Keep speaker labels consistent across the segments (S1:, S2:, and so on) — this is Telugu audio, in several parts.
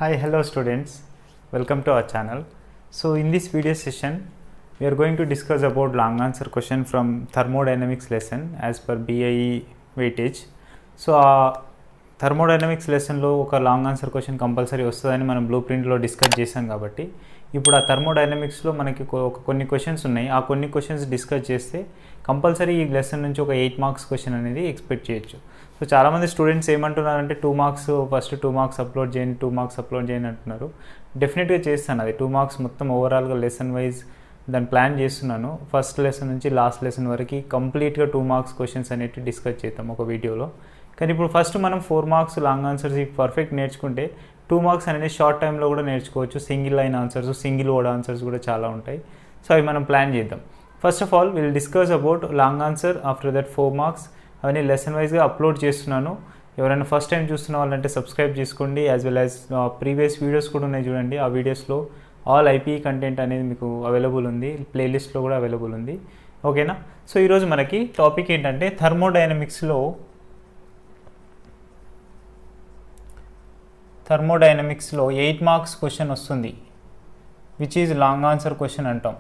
S1: Hi, hello students, welcome to our channel. So in this video session we are going to discuss about long answer question from thermodynamics lesson as per BIE weightage. So thermodynamics లెసన్లో ఒక లాంగ్ ఆన్సర్ క్వశ్చన్ కంపల్సరీ వస్తుందని మనం బ్లూ ప్రింట్లో డిస్కస్ చేసాం కాబట్టి ఇప్పుడు ఆ థర్మోడైనమిక్స్లో మనకి కొన్ని క్వశ్చన్స్ ఉన్నాయి. ఆ కొన్ని క్వశ్చన్స్ డిస్కస్ చేస్తే కంపల్సరీ ఈ లెసన్ నుంచి ఒక 8 మార్క్స్ క్వశ్చన్ అనేది ఎక్స్పెక్ట్ చేయొచ్చు. సో చాలామంది స్టూడెంట్స్ ఏమంటున్నారంటే 2 మార్క్స్ ఫస్ట్ 2 మార్క్స్ అప్లోడ్ చేయండి 2 మార్క్స్ అప్లోడ్ చేయండి అంటున్నారు. డెఫినెట్గా చేస్తాను, అది 2 మార్క్స్ మొత్తం ఓవరాల్గా లెసన్ వైజ్ దాన్ని ప్లాన్ చేస్తున్నాను. ఫస్ట్ లెసన్ నుంచి లాస్ట్ లెసన్ వరకు కంప్లీట్గా 2 మార్క్స్ క్వశ్చన్స్ అనేవి డిస్కస్ చేద్దాం ఒక వీడియోలో. కానీ ఇప్పుడు ఫస్ట్ మనం 4 మార్క్స్ లాంగ్ ఆన్సర్స్ పర్ఫెక్ట్ నేర్చుకుంటే 2 మార్క్స్ అనేది షార్ట్ టైంలో కూడా నేర్చుకోవచ్చు. Single line answers, single word answers కూడా చాలా ఉంటాయి. సో అవి మనం ప్లాన్ చేద్దాం. First of all will discuss about long answer. After that 4 marks అవన్నీ లెసన్ వైజ్గా అప్లోడ్ చేస్తున్నాను. ఎవరైనా ఫస్ట్ టైం చూస్తున్న వాళ్ళంటే సబ్స్క్రైబ్ చేసుకోండి. As well as previous videos కూడా ఉన్నాయి చూడండి. ఆ వీడియోస్లో ఆల్ ఐపీ కంటెంట్ అనేది మీకు అవైలబుల్ ఉంది, ప్లేలిస్ట్లో కూడా అవైలబుల్ ఉంది. ఓకేనా? సో ఈరోజు మనకి టాపిక్ ఏంటంటే థర్మోడైనమిక్స్లో 8 మార్క్స్ క్వశ్చన్ వస్తుంది, which is long answer question అంటాం.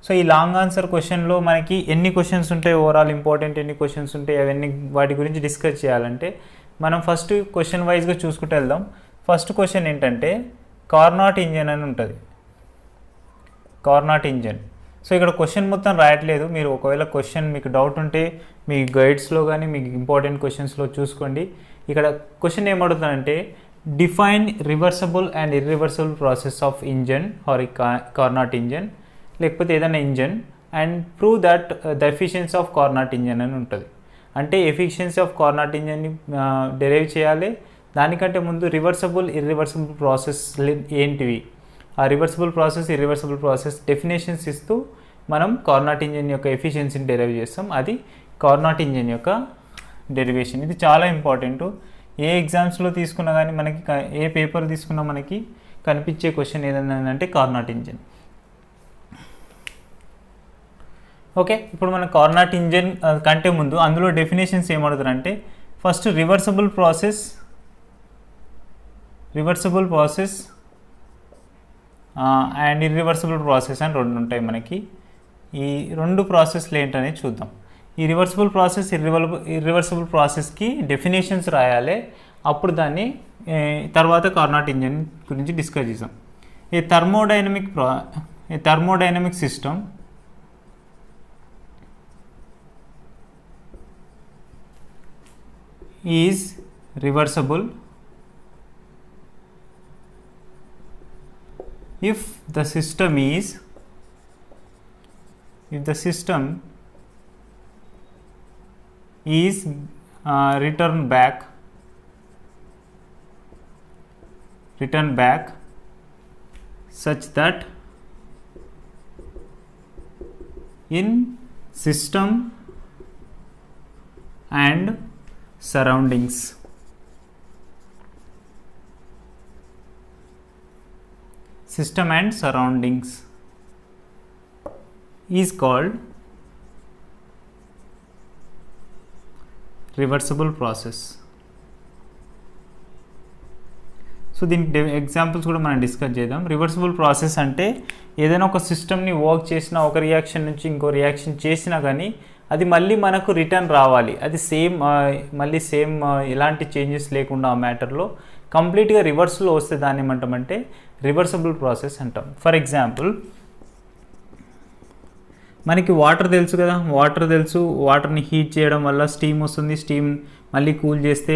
S1: సో ఈ లాంగ్ ఆన్సర్ క్వశ్చన్లో మనకి ఎన్ని క్వశ్చన్స్ ఉంటాయి, ఓవరాల్ ఇంపార్టెంట్ ఎన్ని క్వశ్చన్స్ ఉంటాయి, అవన్నీ వాటి గురించి డిస్కస్ చేయాలంటే మనం ఫస్ట్ క్వశ్చన్ వైజ్గా చూసుకుంటూ వెళ్దాం. ఫస్ట్ క్వశ్చన్ ఏంటంటే కార్నాట్ ఇంజన్ అని ఉంటుంది. Carnot engine. సో ఇక్కడ క్వశ్చన్ మొత్తం రాయట్లేదు, మీరు ఒకవేళ క్వశ్చన్ మీకు డౌట్ ఉంటే మీ గైడ్స్లో కానీ మీకు ఇంపార్టెంట్ క్వశ్చన్స్లో చూసుకోండి. ఇక్కడ క్వశ్చన్ ఏమడుగుతుందంటే define reversible and irreversible process of engine or Carnot engine, లేకపోతే ఏదైనా engine, and prove that the efficiency of Carnot engine అని ఉంటుంది. అంటే ఎఫిషియన్సీ ఆఫ్ కార్నాట్ ఇంజన్ని డెరైవ్ చేయాలి. దానికంటే ముందు రివర్సబుల్ ఇర్రివర్సబుల్ ప్రాసెస్ ఏంటివి, ఆ reversible process irreversible process definitions ఇస్తూ మనం కార్నాట్ ఇంజన్ యొక్క ఎఫిషియన్సీని డెరైవ్ చేస్తాం. అది కార్నాట్ ఇంజన్ యొక్క డెరివేషన్. ఇది చాలా ఇంపార్టెంట్. ఏ ఎగ్జామ్స్లో తీసుకున్నా కానీ మనకి, ఏ పేపర్ తీసుకున్నా మనకి కనిపించే క్వశ్చన్ ఏదైనా అంటే కార్నాట్ ఇంజన్. ఓకే, ఇప్పుడు మన కార్నాట్ ఇంజన్ కంటే ముందు అందులో డెఫినేషన్స్ ఏమడుగుతారంటే first reversible process and irreversible process అని రెండు ఉంటాయి మనకి. ఈ రెండు ప్రాసెస్లు ఏంటనేది చూద్దాం. ఈ రివర్సబుల్ ప్రాసెస్ ఇర్రివర్సబుల్ ప్రాసెస్కి డెఫినేషన్స్ రాయాలి, అప్పుడు దాన్ని తర్వాత కార్నాట్ ఇంజన్ గురించి డిస్కస్ చేసాం. A thermodynamic system is reversible if the system is return back such that in system and surroundings is called reversible process. So దీనికి ఎగ్జాంపుల్స్ కూడా మనం డిస్కస్ చేద్దాం. రివర్సబుల్ ప్రాసెస్ అంటే ఏదైనా ఒక సిస్టమ్ని వర్క్ చేసినా, ఒక రియాక్షన్ నుంచి ఇంకో రియాక్షన్ చేసినా కానీ అది మళ్ళీ మనకు రిటర్న్ రావాలి. అది మళ్ళీ సేమ్ ఎలాంటి చేంజెస్ లేకుండా ఆ మ్యాటర్లో కంప్లీట్గా రివర్స్లో వస్తే దాన్ని ఏమంటామంటే రివర్సబుల్ ప్రాసెస్ అంటాం. ఫర్ ఎగ్జాంపుల్ మనకి వాటర్ తెలుసు కదా, వాటర్ని హీట్ చేయడం వల్ల స్టీమ్ వస్తుంది, స్టీమ్ మళ్ళీ కూల్ చేస్తే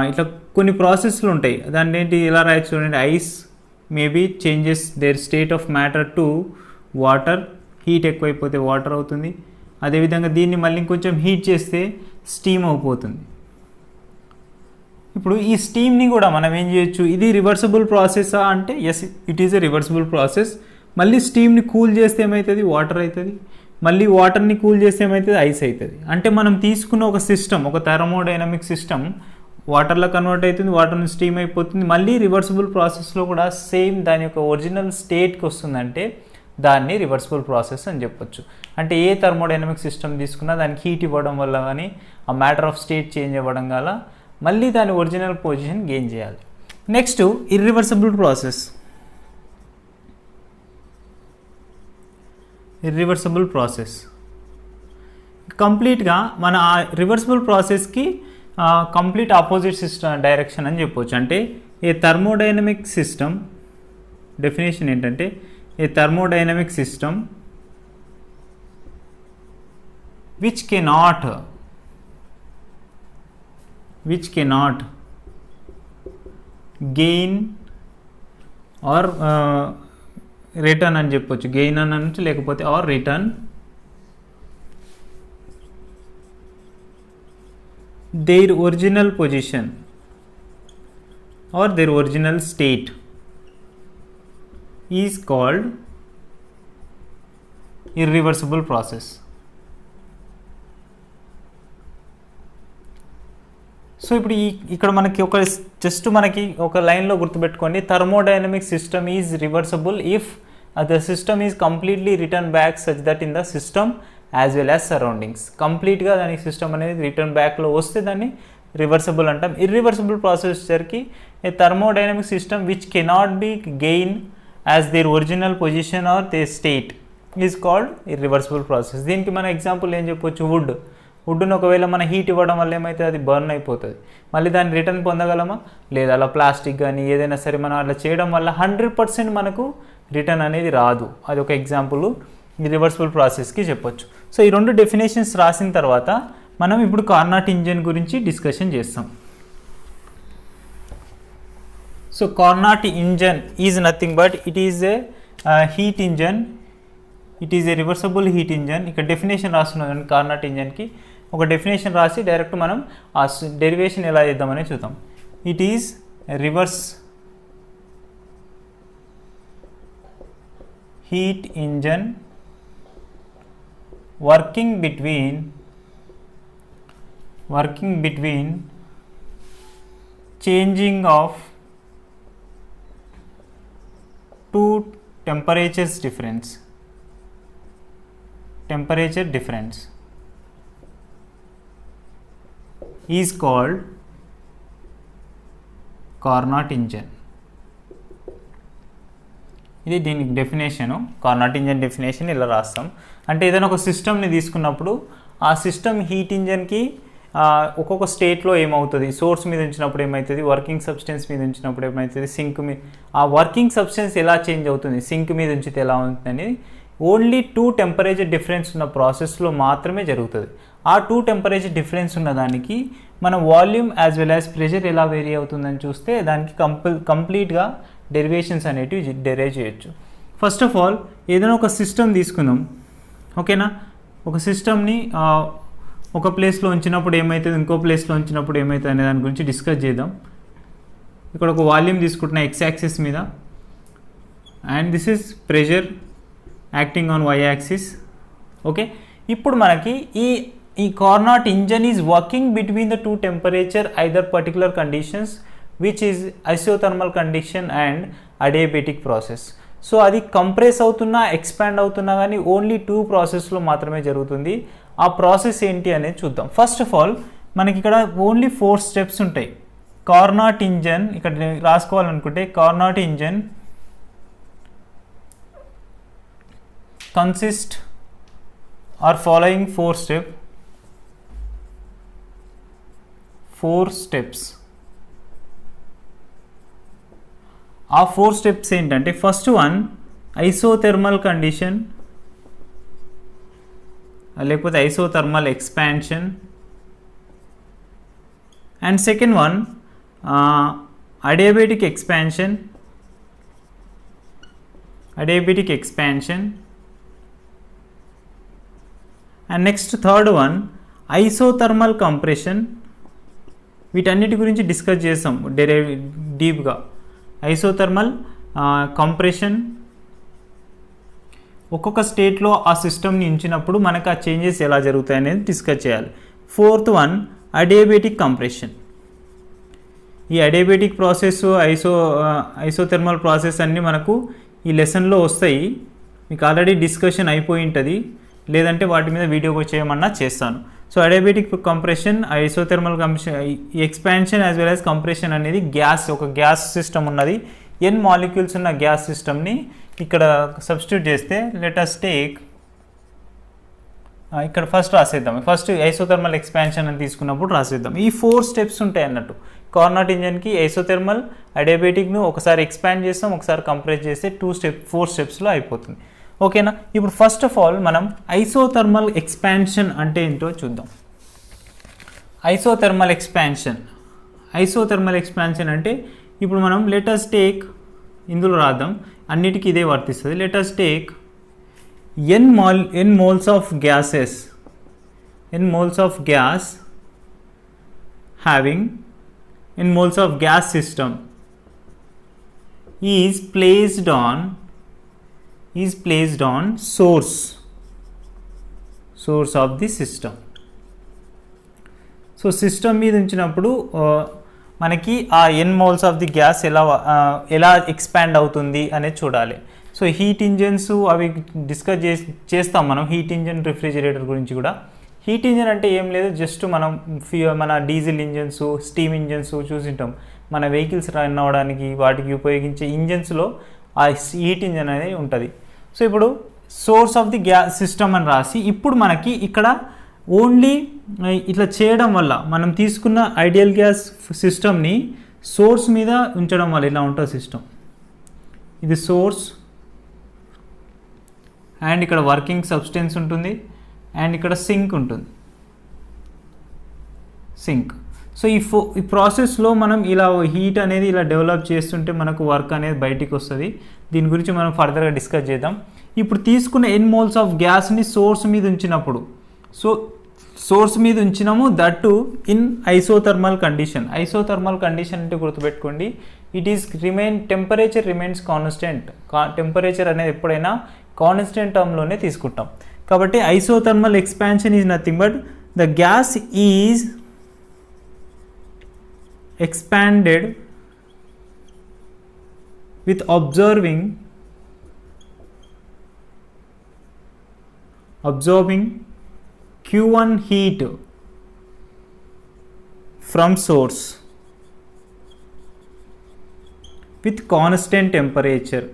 S1: ఇట్లా కొన్ని ప్రాసెస్లు ఉంటాయి. దాన్ని ఏంటి ఎలా రాయొచ్చు చూడండి. Ice maybe changes their state of matter to water, heat ఎక్కువైపోతే వాటర్ అవుతుంది. అదేవిధంగా దీన్ని మళ్ళీ ఇంకొంచెం హీట్ చేస్తే స్టీమ్ అయిపోతుంది. ఇప్పుడు ఈ స్టీమ్ని కూడా మనం ఏం చేయొచ్చు, ఇది రివర్సబుల్ ప్రాసెసా అంటే yes, it is a reversible process. మళ్ళీ స్టీమ్ని కూల్ చేస్తే ఏమవుతుంది, వాటర్ అవుతుంది. మళ్ళీ వాటర్ని కూల్ చేస్తే ఏమవుతుంది, ఐస్ అవుతుంది. అంటే మనం తీసుకున్న ఒక సిస్టమ్, ఒక థర్మోడైనమిక్ సిస్టమ్ వాటర్లో కన్వర్ట్ అవుతుంది, వాటర్ని స్టీమ్ అయిపోతుంది. మళ్ళీ రివర్సబుల్ ప్రాసెస్లో కూడా సేమ్ దాని యొక్క ఒరిజినల్ స్టేట్కి వస్తుందంటే దాన్ని రివర్సబుల్ ప్రాసెస్ అని చెప్పొచ్చు. అంటే ఏ థర్మోడైనమిక్ సిస్టమ్ తీసుకున్నా దానికి హీట్ ఇవ్వడం వల్ల కానీ, ఆ మ్యాటర్ ఆఫ్ స్టేట్ చేంజ్ అవ్వడం వల్ల మళ్ళీ దాని ఒరిజినల్ పొజిషన్ గెయిన్ చేయాలి. నెక్స్ట్ ఇర్రివర్సిబుల్ ప్రాసెస్ కంప్లీట్గా మన ఆ రివర్సిబుల్ ప్రాసెస్కి కంప్లీట్ ఆపోజిట్ సిస్టమ్ డైరెక్షన్ అని చెప్పవచ్చు. అంటే ఏ థర్మోడైనమిక్ సిస్టమ్ డెఫినేషన్ ఏంటంటే a thermodynamic system which cannot gain or return అని చెప్పొచ్చు. గెయిన్ అని అనొచ్చు, లేకపోతే or return their original position or their original state is called irreversible process. So ఇప్పుడు ఇక్కడ మనకి ఒక లైన్లో గుర్తుపెట్టుకోండి, thermodynamic system is reversible if the system is completely return back such that in the system as well as surroundings. కంప్లీట్గా దానికి సిస్టమ్ అనేది రిటర్న్ బ్యాక్లో వస్తే దాన్ని రివర్సబుల్ అంటాం. ఇర్రివర్సబుల్ ప్రాసెస్ వచ్చేసరికి a thermodynamic system which cannot be gain as their original position or they state is called irreversible process. దీనికి మన ఎగ్జాంపుల్ ఏం చెప్పొచ్చు, వుడ్ను ఒకవేళ మన హీట్ ఇవ్వడం వల్ల ఏమైతే అది బర్న్ అయిపోతుంది, మళ్ళీ దాన్ని రిటర్న్ పొందగలమా లేదా, అలా ప్లాస్టిక్ కానీ ఏదైనా సరే మనం అలా చేయడం వల్ల 100% మనకు రిటర్న్ అనేది రాదు. అది ఒక ఎగ్జాంపుల్ రివర్సిబుల్ ప్రాసెస్కి చెప్పొచ్చు. సో ఈ రెండు డెఫినేషన్స్ రాసిన తర్వాత మనం ఇప్పుడు కార్నాట్ ఇంజన్ గురించి డిస్కషన్ చేస్తాం. So Carnot engine is nothing but it is a heat engine, it is A reversible heat engine. ఇక్కడ డెఫినేషన్ రాస్తున్నాం కార్నాట్ ఇంజన్కి, ఒక డెఫినేషన్ రాసి డైరెక్ట్ మనం ఆ డెరివేషన్ ఎలా చేద్దామని చూద్దాం. It is reverse heat engine working between changing of two temperature difference is called Carnot engine. ఇది దీనికి డెఫినేషను. కార్నాట్ ఇంజన్ డెఫినేషన్ ఇలా రాస్తాం. అంటే ఏదైనా ఒక సిస్టమ్ని తీసుకున్నప్పుడు ఆ సిస్టమ్ హీట్ ఇంజన్కి ఒక్కొక్క స్టేట్లో ఏమవుతుంది, సోర్స్ మీద ఉంచినప్పుడు ఏమవుతుంది, వర్కింగ్ సబ్స్టెన్స్ మీద ఉంచినప్పుడు ఏమవుతుంది, సింక్ మీద ఆ వర్కింగ్ సబ్స్టెన్స్ ఎలా చేంజ్ అవుతుంది, సింక్ మీద ఉంచితే ఎలా ఉంటుంది అనేది ఓన్లీ 2 టెంపరేచర్ డిఫరెన్స్ ఉన్న ప్రాసెస్లో మాత్రమే జరుగుతుంది. ఆ 2 టెంపరేచర్ డిఫరెన్స్ ఉన్న దానికి మన volume as well as pressure ఎలా వేరీ అవుతుందని చూస్తే దానికి కంప్లీట్గా డెరివేషన్స్ అనేటివి డెరైవ్ చేయొచ్చు. ఫస్ట్ ఆఫ్ ఆల్ ఏదైనా ఒక సిస్టమ్ తీసుకుందాం, ఓకేనా. ఒక సిస్టమ్ని ఒక ప్లేస్లో ఉంచినప్పుడు ఏమవుతుంది, ఇంకో ప్లేస్లో ఉంచినప్పుడు ఏమవుతుంది అనే దాని గురించి డిస్కస్ చేద్దాం. ఇక్కడ ఒక వాల్యూమ్ తీసుకుంటున్నా ఎక్స్ యాక్సిస్ మీద, and this is pressure acting on Y axis. Okay, ఇప్పుడు మనకి ఈ Carnot engine is working between the 2 temperature either particular conditions which is isothermal condition and adiabatic process. So అది కంప్రెస్ అవుతున్నా ఎక్స్పాండ్ అవుతున్నా కానీ ఓన్లీ 2 ప్రాసెస్లో మాత్రమే జరుగుతుంది. ఆ ప్రాసెస్ ఏంటి అనేది చూద్దాం. ఫస్ట్ ఆఫ్ ఆల్ మనకి ఇక్కడ ఓన్లీ 4 స్టెప్స్ ఉంటాయి. కార్నాట్ ఇంజన్ ఇక్కడ రాసుకోవాలనుకుంటే Carnot engine consist or following 4 steps. ఆ 4 స్టెప్స్ ఏంటంటే ఫస్ట్ వన్ ఐసోథర్మల్ కండిషన్ లేకపోతే isothermal expansion, and second one adiabatic expansion and next third one isothermal compression. వీటన్నిటి గురించి డిస్కస్ చేస్తాం డీప్గా. ఐసోథర్మల్ కంప్రెషన్ ఒక్కొక్క స్టేట్లో ఆ సిస్టమ్ని ఉంచినప్పుడు మనకు ఆ చేంజెస్ ఎలా జరుగుతాయి అనేది డిస్కస్ చేయాలి. Fourth one adiabatic compression. ఈ అడియాబెటిక్ ప్రాసెస్ ఐసోథర్మల్ ప్రాసెస్ అన్నీ మనకు ఈ లెసన్లో వస్తాయి. మీకు ఆల్రెడీ డిస్కషన్ అయిపోయి ఉంటుంది, లేదంటే వాటి మీద వీడియో చేయమన్నా చేస్తాను. So adiabatic compression, isothermal expansion as well as compression అనేది ఒక గ్యాస్ సిస్టమ్ ఉన్నది, n మాలిక్యూల్స్ ఉన్న గ్యాస్ సిస్టమ్ని ఇక్కడ సబ్స్టిట్యూట్ చేస్తే లెట్ us టేక్ ఇక్కడ ఫస్ట్ రాసేద్దాం. ఫస్ట్ ఐసోథర్మల్ ఎక్స్పాన్షన్ అని తీసుకున్నప్పుడు రాసేద్దాం. ఈ 4 స్టెప్స్ ఉంటాయి అన్నట్టు. కార్నాట్ ఇంజన్కి ఐసోథర్మల్ అడియాబాటిక్ను ఒకసారి ఎక్స్పాండ్ చేస్తాం, ఒకసారి కంప్రెస్ చేస్తే 4 స్టెప్స్లో అయిపోతుంది. ఓకేనా. ఇప్పుడు ఫస్ట్ ఆఫ్ ఆల్ మనం ఐసోథర్మల్ ఎక్స్పాన్షన్ అంటే ఏంటో చూద్దాం. ఐసోథర్మల్ ఎక్స్పాన్షన్ అంటే ఇప్పుడు మనం లెట్ us టేక్, ఇందులో రాద్దాం, అన్నిటికీ ఇదే వర్తిస్తుంది. Let us take n moles of gas having n moles of gas system is placed on source of the system. So system మీద ఉంచినప్పుడు మనకి ఆ n moles of the gas ఎలా ఎక్స్పాండ్ అవుతుంది అనేది చూడాలి. సో హీట్ ఇంజన్స్ అవి డిస్కస్ చేస్తాం మనం, హీట్ ఇంజన్, రిఫ్రిజిరేటర్ గురించి కూడా. హీట్ ఇంజన్ అంటే ఏం లేదు, జస్ట్ మనం మన డీజిల్ ఇంజన్స్, స్టీమ్ ఇంజన్స్ చూసింటాం. మన వెహికల్స్ రన్ అవ్వడానికి వాటికి ఉపయోగించే ఇంజన్స్లో ఆ హీట్ ఇంజన్ అనేది ఉంటుంది. సో ఇప్పుడు source of the gas system అని రాసి, ఇప్పుడు మనకి ఇక్కడ ఓన్లీ ఇట్లా చేయడం వల్ల, మనం తీసుకున్న ఐడియల్ గ్యాస్ సిస్టమ్ని సోర్స్ మీద ఉంచడం వల్ల ఇలా ఉంటుంది సిస్టమ్. ఇది సోర్స్, అండ్ ఇక్కడ వర్కింగ్ సబ్స్టెన్స్ ఉంటుంది, అండ్ ఇక్కడ సింక్ ఉంటుంది. సో ఈ ప్రాసెస్లో మనం ఇలా హీట్ అనేది ఇలా డెవలప్ చేస్తుంటే మనకు వర్క్ అనేది బయటికి వస్తుంది. దీని గురించి మనం ఫర్దర్గా డిస్కస్ చేద్దాం. ఇప్పుడు తీసుకున్న n moles ఆఫ్ గ్యాస్ని సోర్స్ మీద ఉంచినప్పుడు, సోర్స్ మీద ఉంచినాము, that in isothermal condition. Isothermal condition అంటే గుర్తుపెట్టుకోండి, టెంపరేచర్ రిమైన్స్ కాన్స్టెంట్. టెంపరేచర్ అనేది ఎప్పుడైనా కాన్స్టెంట్ టర్మ్లోనే తీసుకుంటాం. కాబట్టి isothermal expansion is nothing but the gas is expanded with absorbing Q1 heat from source with constant temperature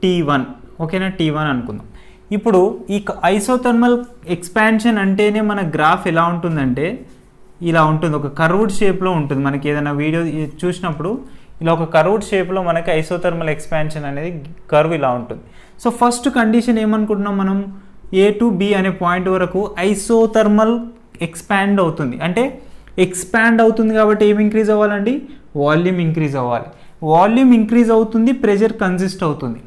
S1: T1. ఓకేనా, T1 అనుకుందాం. ఇప్పుడు ఈ ఐసోథర్మల్ ఎక్స్పాన్షన్ అంటేనే మన గ్రాఫ్ ఎలా ఉంటుందంటే ఇలా ఉంటుంది, ఒక కర్వ్డ్ షేప్లో ఉంటుంది. మనకి ఏదైనా వీడియో చూసినప్పుడు ఇలా ఒక కర్వ్డ్ షేప్లో మనకి ఐసోథర్మల్ ఎక్స్పాన్షన్ అనేది కర్వ్ ఇలా ఉంటుంది. సో ఫస్ట్ కండిషన్ ఏమనుకుంటున్నాం మనం, A టు B అనే పాయింట్ వరకు ఐసోథర్మల్ ఎక్స్పాండ్ అవుతుంది. అంటే ఎక్స్పాండ్ అవుతుంది కాబట్టి ఏం ఇంక్రీజ్ అవ్వాలండి, వాల్యూమ్ ఇంక్రీజ్ అవ్వాలి. వాల్యూమ్ ఇంక్రీజ్ అవుతుంది, ప్రెషర్ కన్సిస్ట్ అవుతుంది.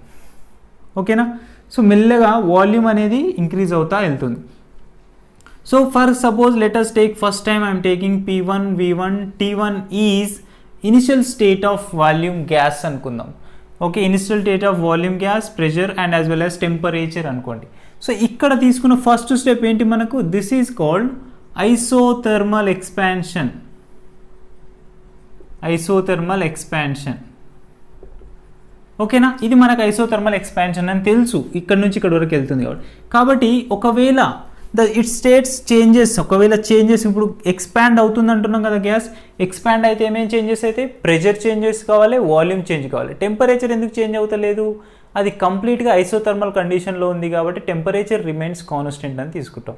S1: ఓకేనా. సో మెల్లగా వాల్యూమ్ అనేది ఇంక్రీజ్ అవుతా వెళ్తుంది. So for suppose let us take first time I'm taking P1 V1 T1 is initial state of volume gas అనుకుందాం. Okay, initial state of volume gas, pressure and as well as temperature అనుకోండి. సో ఇక్కడ తీసుకున్న ఫస్ట్ స్టెప్ ఏంటి మనకు, this is called isothermal expansion. ఓకేనా, ఇది మనకు ఐసోథర్మల్ ఎక్స్పాన్షన్ అని తెలుసు, ఇక్కడ నుంచి ఇక్కడ వరకు వెళ్తుంది కాబట్టి ఒకవేళ ఇట్ స్టేట్స్ చేంజెస్, ఇప్పుడు ఎక్స్పాండ్ అవుతుంది అంటున్నాం కదా గ్యాస్, ఎక్స్పాండ్ అయితే ఏమేమి చేంజెస్ అయితే, ప్రెషర్ చేంజెస్ కావాలి, వాల్యూమ్ చేంజ్ కావాలి. టెంపరేచర్ ఎందుకు చేంజ్ అవుతలేదు, అది కంప్లీట్గా ఐసోథర్మల్ కండిషన్లో ఉంది కాబట్టి టెంపరేచర్ రిమైన్స్ కాన్స్టెంట్ అని తీసుకుంటాం.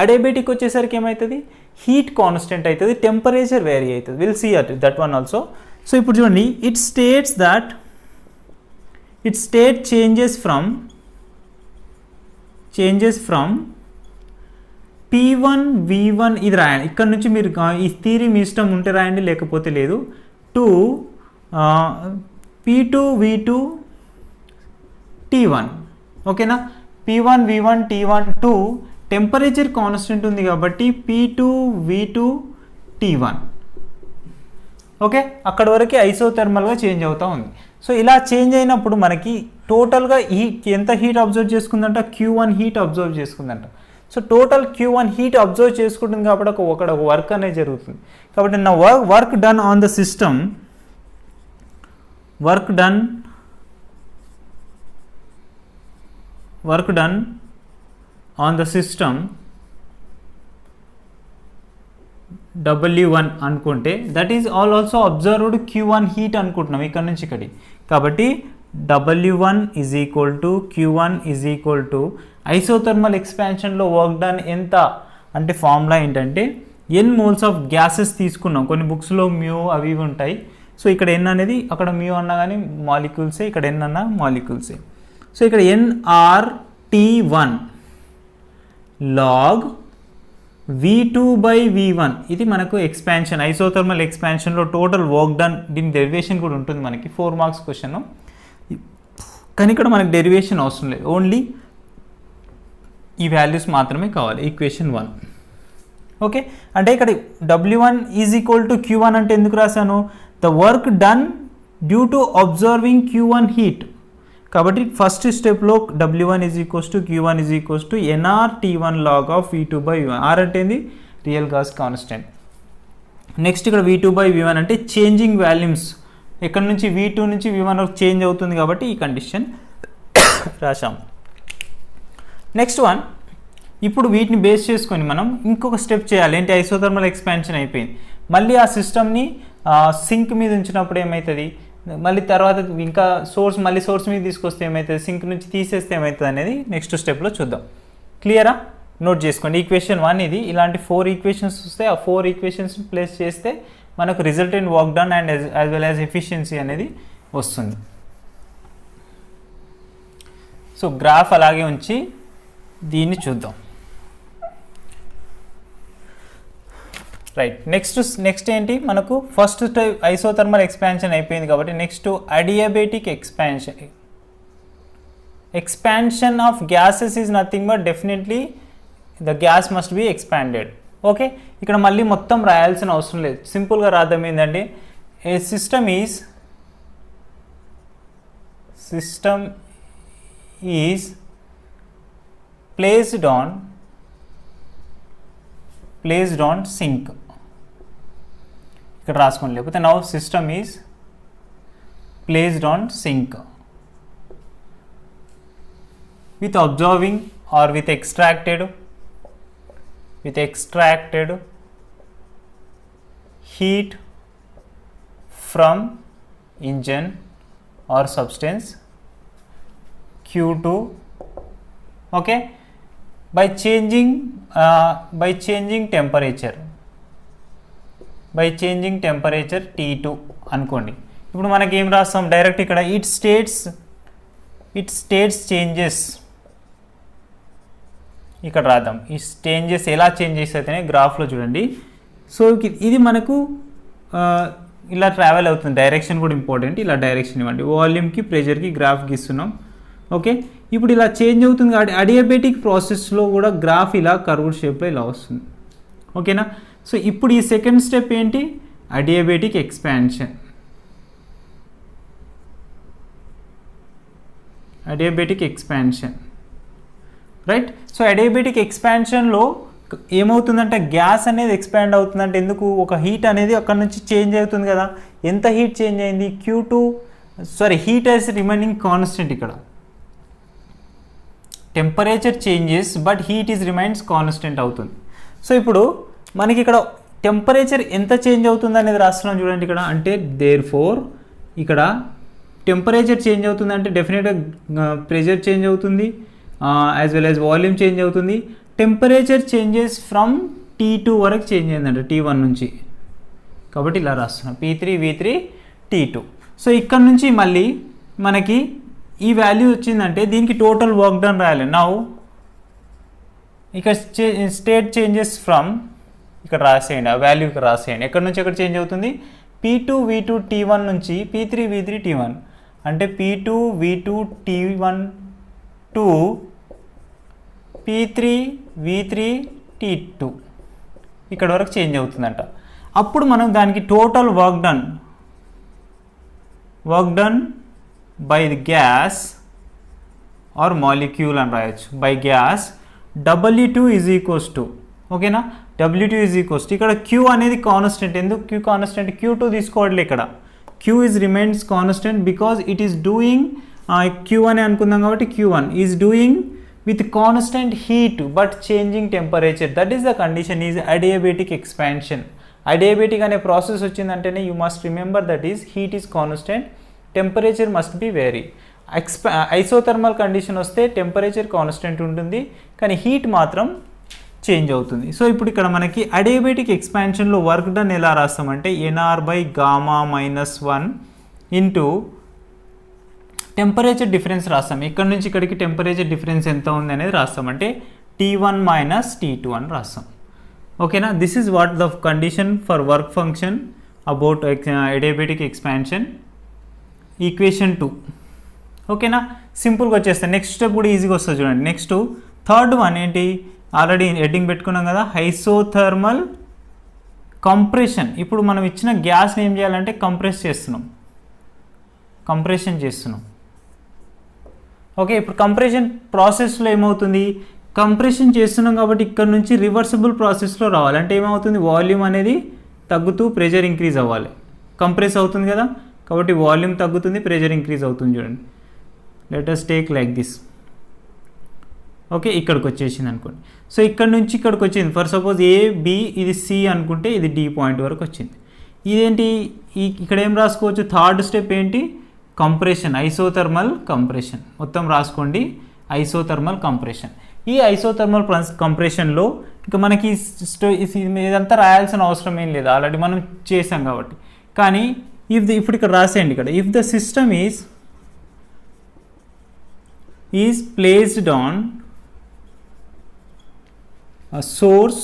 S1: అడియాబాటిక్ వచ్చేసరికి ఏమవుతుంది, హీట్ కాన్స్టెంట్ అవుతుంది, టెంపరేచర్ వేరీ అవుతుంది. Will see that one also. So ఇప్పుడు చూడండి, it states that its state changes from P1 V1 ఇది రాయండి. ఇక్కడ నుంచి మీరు ఈ థియరీ మీ ఇష్టం ఉంటే రాయండి, లేకపోతే లేదు. To P2 V2 T1. ఓకేనా, P1 V1 T1 to temperature constant ఉంది కాబట్టి P2 V2 T1. ఓకే, అక్కడ వరకు ఐసోథర్మల్గా చేంజ్ అవుతూ ఉంది. సో ఇలా చేంజ్ అయినప్పుడు మనకి టోటల్గా ఎంత హీట్ అబ్జర్వ్ చేసుకుందంట, Q1 హీట్ అబ్జర్వ్ చేసుకుందంట. So total Q1 heat absorb చేసుకుంటుంది కాబట్టి ఒక వర్క్ అనేది జరుగుతుంది. కాబట్టి నా work done on the system, work done on the system W1 అనుకుంటే that is also absorbed Q1 heat అనుకుంటున్నాం ఇక్కడ నుంచి ఇక్కడికి. కాబట్టి W1 is equal to Q1 is equal to isothermal ఎక్స్పాన్షన్లో వర్క్ డన్ ఎంత అంటే ఫార్ములా ఏంటంటే ఎన్ మోల్స్ ఆఫ్ గ్యాసెస్ తీసుకున్నాం. కొన్ని బుక్స్లో మ్యూ అవి ఇవి ఉంటాయి. సో ఇక్కడ ఎన్ అనేది అక్కడ మ్యూ అన్నా కానీ మాలిక్యూల్సే, ఇక్కడ ఎన్ అన్నా మాలిక్యూల్సే. సో ఇక్కడ nRT1 లాగ్ V2/V1 ఇది మనకు ఎక్స్పాన్షన్, ఐసోథర్మల్ ఎక్స్పాన్షన్లో టోటల్ వర్క్ డన్. దీని డెరివేషన్ కూడా ఉంటుంది మనకి, 4 మార్క్స్ క్వశ్చన్. కానీ ఇక్కడ మనకు డెరివేషన్ అవసరం లేదు, ఓన్లీ ఈ వాల్యూస్ మాత్రమే కావాలి. Equation 1 okay. అంటే ఇక్కడ W1 is equal to Q1 అంటే ఎందుకు రాశాను? The work done due to observing Q1 heat. కాబట్టి ఫస్ట్ స్టెప్లో W1 is equals to Q1 is equals to nRT1 log of V2/V1. R అంటే ఏంది? Real gas constant. నెక్స్ట్ ఇక్కడ V2/V1 అంటే చేంజింగ్ వాల్యూమ్స్, ఇక్కడ నుంచి V2 నుంచి V1 వరకు చేంజ్ అవుతుంది కాబట్టి ఈ కండిషన్ రాశాం. నెక్స్ట్ వన్, ఇప్పుడు వీటిని బేస్ చేసుకొని మనం ఇంకొక స్టెప్ చేయాలి. ఏంటి? ఐసోథర్మల్ ఎక్స్పాన్షన్ అయిపోయింది, మళ్ళీ ఆ సిస్టమ్ని సింక్ మీద ఉంచినప్పుడు ఏమవుతుంది, మళ్ళీ తర్వాత ఇంకా మళ్ళీ సోర్స్ మీద తీసుకొస్తే ఏమవుతుంది, సింక్ నుంచి తీసేస్తే ఏమవుతుంది అనేది నెక్స్ట్ స్టెప్లో చూద్దాం. క్లియరా? నోట్ చేసుకోండి. ఈక్వేషన్ 1 ఇది. ఇలాంటి 4 ఈక్వేషన్స్ వస్తే ఆ 4 ఈక్వేషన్స్ ప్లేస్ చేస్తే మనకు resultant work done and as well as efficiency అనేది వస్తుంది. సో గ్రాఫ్ అలాగే ఉంచి దీన్ని చూద్దాం. రైట్, నెక్స్ట్ ఏంటి మనకు? ఫస్ట్ ఐసోథర్మల్ ఎక్స్పాన్షన్ అయిపోయింది కాబట్టి next adiabatic expansion of gases is nothing but definitely the gas must be expanded. Okay, ఇక్కడ మళ్ళీ మొత్తం రాయాల్సిన అవసరం లేదు, సింపుల్గా రాద్దాం. ఏంటంటే a system is placed on sink. ఇక్కడ రాసుకోండి, లేకపోతే now system is placed on sink with observing or with extracted heat from engine or substance Q2. okay, by changing temperature T2 అనుకోండి. ఇప్పుడు మనకి ఏం రాస్తాం డైరెక్ట్ ఇక్కడ ఇట్ స్టేట్స్ చేంజెస్ ఇక్కడ రాద్దాం. ఈ చేంజెస్ ఎలా చేంజెస్ అయితేనే గ్రాఫ్లో చూడండి. సో ఇది మనకు ఇలా ట్రావెల్ అవుతుంది, డైరెక్షన్ కూడా ఇంపార్టెంట్. ఇలా డైరెక్షన్ ఇవ్వండి, వాల్యూమ్కి ప్రెషర్కి గ్రాఫ్ గీస్తున్నాం. ఓకే, ఇప్పుడు ఇలా చేంజ్ అవుతుంది కాబట్టి అడియాబెటిక్ ప్రాసెస్లో కూడా గ్రాఫ్ ఇలా కర్వ్డ్ షేప్లో ఇలా వస్తుంది. ఓకేనా? సో ఇప్పుడు ఈ సెకండ్ స్టెప్ ఏంటి? Adiabatic expansion. Right. So adiabatic ఎక్స్పాన్షన్లో ఏమవుతుందంటే గ్యాస్ అనేది ఎక్స్పాండ్ అవుతుందంటే ఎందుకు? ఒక హీట్ అనేది అక్కడ నుంచి చేంజ్ అవుతుంది కదా. ఎంత హీట్ చేంజ్ అయింది? Heat is remaining constant. ఇక్కడ temperature changes but heat is remains constant అవుతుంది. సో ఇప్పుడు మనకి ఇక్కడ టెంపరేచర్ ఎంత చేంజ్ అవుతుంది అనేది రాస్తున్నాం చూడండి ఇక్కడ. అంటే దేర్ఫోర్ ఇక్కడ టెంపరేచర్ చేంజ్ అవుతుంది అంటే డెఫినెట్గా ప్రెషర్ చేంజ్ అవుతుంది, as well as volume change అవుతుంది. టెంపరేచర్ చేంజెస్ ఫ్రమ్ T2 వరకు చేంజ్ అయిందంట, T1 నుంచి. కాబట్టి ఇలా రాస్తున్నాం P3 V3 T2. సో ఇక్కడ నుంచి మళ్ళీ మనకి ఈ వాల్యూ వచ్చిందంటే దీనికి టోటల్ వర్క్ డన్ రాయాలి. నౌ ఇక్కడ స్టేట్ చేంజెస్ ఫ్రమ్ ఇక్కడ రాసేయండి, ఆ వాల్యూ ఇక్కడ రాసేయండి. ఎక్కడి నుంచి ఎక్కడ చేంజ్ అవుతుంది? P2 V2 T1 నుంచి P3 V3 T1. అంటే P2 V2 T1 to P3 V3 T2 ఇక్కడ వరకు చేంజ్ అవుతుందంట. అప్పుడు మనం దానికి total work done by the gas or molecule అని రాయొచ్చు. By gas W2 is equals to, ఓకేనా? W2 ఈజ్ ఈక్వల్స్ టు, ఇక్కడ Q అనేది కాన్స్టెంట్. ఎందుకు Q కాన్స్టెంట్? Q2 తీసుకోవట్లే ఇక్కడ. Q is remains constant because it is doing Q1 అనుకుందాం కాబట్టి Q1 is doing with constant heat but changing temperature, that is the condition is adiabatic expansion. Adiabatic అనే process వచ్చిందంటేనే you must remember that is heat is constant, temperature must be vary. Isothermal condition వస్తే టెంపరేచర్ కాన్స్టెంట్ ఉంటుంది కానీ హీట్ మాత్రం చేంజ్ అవుతుంది. సో ఇప్పుడు ఇక్కడ మనకి అడియాబెటిక్ ఎక్స్పాన్షన్లో వర్క్ డన్ ఎలా రాస్తామంటే nr/((-1) ఇంటూ టెంపరేచర్ డిఫరెన్స్ రాస్తాం. ఇక్కడ నుంచి ఇక్కడికి టెంపరేచర్ డిఫరెన్స్ ఎంత ఉంది అనేది రాస్తామంటే T1 మైనస్ T2 అని రాస్తాం. ఓకేనా, this is what the condition for work function about adiabatic expansion. Equation 2. ఓకేనా, సింపుల్గా వచ్చేస్తాయి. నెక్స్ట్ స్టెప్ కూడా ఈజీగా వస్తుంది చూడండి. నెక్స్ట్ థర్డ్ వన్ ఏంటి, ఆల్రెడీ హెడ్డింగ్ పెట్టుకున్నాం కదా, ఐసోథర్మల్ కంప్రెషన్. ఇప్పుడు మనం ఇచ్చిన గ్యాస్ని ఏం చేయాలంటే కంప్రెషన్ చేస్తున్నాం. ఓకే, ఇప్పుడు కంప్రెషన్ ప్రాసెస్లో ఏమవుతుంది, కంప్రెషన్ చేస్తున్నాం కాబట్టి ఇక్కడ నుంచి రివర్సిబుల్ ప్రాసెస్లో రావాలి. అంటే ఏమవుతుంది, వాల్యూమ్ అనేది తగ్గుతూ ప్రెషర్ ఇంక్రీజ్ అవ్వాలి. కంప్రెస్ అవుతుంది కదా కాబట్టి వాల్యూమ్ తగ్గుతుంది, ప్రెషర్ ఇంక్రీజ్ అవుతుంది. చూడండి, let us take like this. Okay, ఇక్కడికి వచ్చేసింది అనుకోండి. సో ఇక్కడ నుంచి ఇక్కడికి వచ్చింది. ఫర్ సపోజ్ A B ఇది C అనుకుంటే ఇది D పాయింట్ వరకు వచ్చింది. ఇదేంటి, ఇక్కడ ఏం రాసుకోవచ్చు, థర్డ్ స్టెప్ ఏంటి, కంప్రెషన్, ఐసోథర్మల్ కంప్రెషన్. మొత్తం రాసుకోండి, ఐసోథర్మల్ కంప్రెషన్. ఈ ఐసోథర్మల్ కంప్రెషన్లో ఇంకా మనకి ఇదంతా రాయాల్సిన అవసరం ఏం లేదు, ఆల్రెడీ మనం చేసాం కాబట్టి. కానీ ఇప్పుడు ఇక్కడ రాసేయండి, ఇక్కడ if the system is placed on a source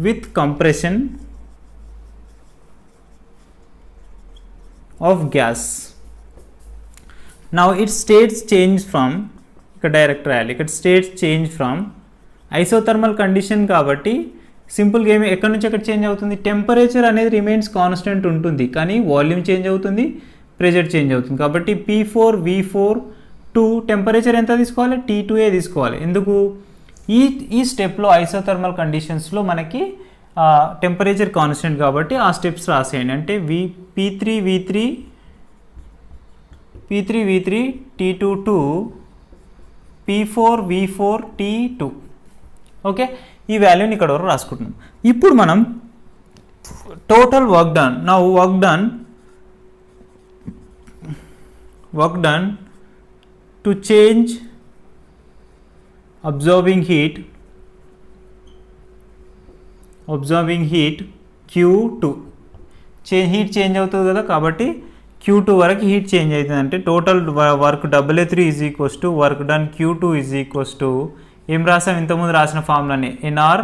S1: with compression of gas, now its states change from, ఇక్కడ డైరెక్ట్ రాయాలి, ఇక్కడ states change from isothermal condition కాబట్టి సింపుల్గా ఏమి ఎక్కడి నుంచి ఎక్కడ చేంజ్ అవుతుంది, టెంపరేచర్ అనేది రిమైన్స్ కాన్స్టెంట్ ఉంటుంది కానీ వాల్యూమ్ చేంజ్ అవుతుంది, ప్రెషర్ చేంజ్ అవుతుంది. కాబట్టి P4 V4 2 టెంపరేచర్ ఎంత తీసుకోవాలి, T2 తీసుకోవాలి. ఎందుకు, ఈ స్టెప్లో ఐసోథర్మల్ కండిషన్స్లో మనకి టెంపరేచర్ కాన్స్టెంట్ కాబట్టి ఆ స్టెప్స్ రాసేయండి. అంటే P3 V3 T2 2 P4 V4 T2. Okay, ఈ వాల్యూని ఇక్కడ వరకు రాసుకుంటున్నాం. ఇప్పుడు మనం total work done to change absorbing heat Q2, heat change అవుతుంది కదా కాబట్టి Q2 వరకు హీట్ చేంజ్ అవుతుంది. అంటే total work AA3 is equals to work done Q2 is equals to ఏం రాసాం, ఇంతకుముందు రాసిన ఫార్ములాని nr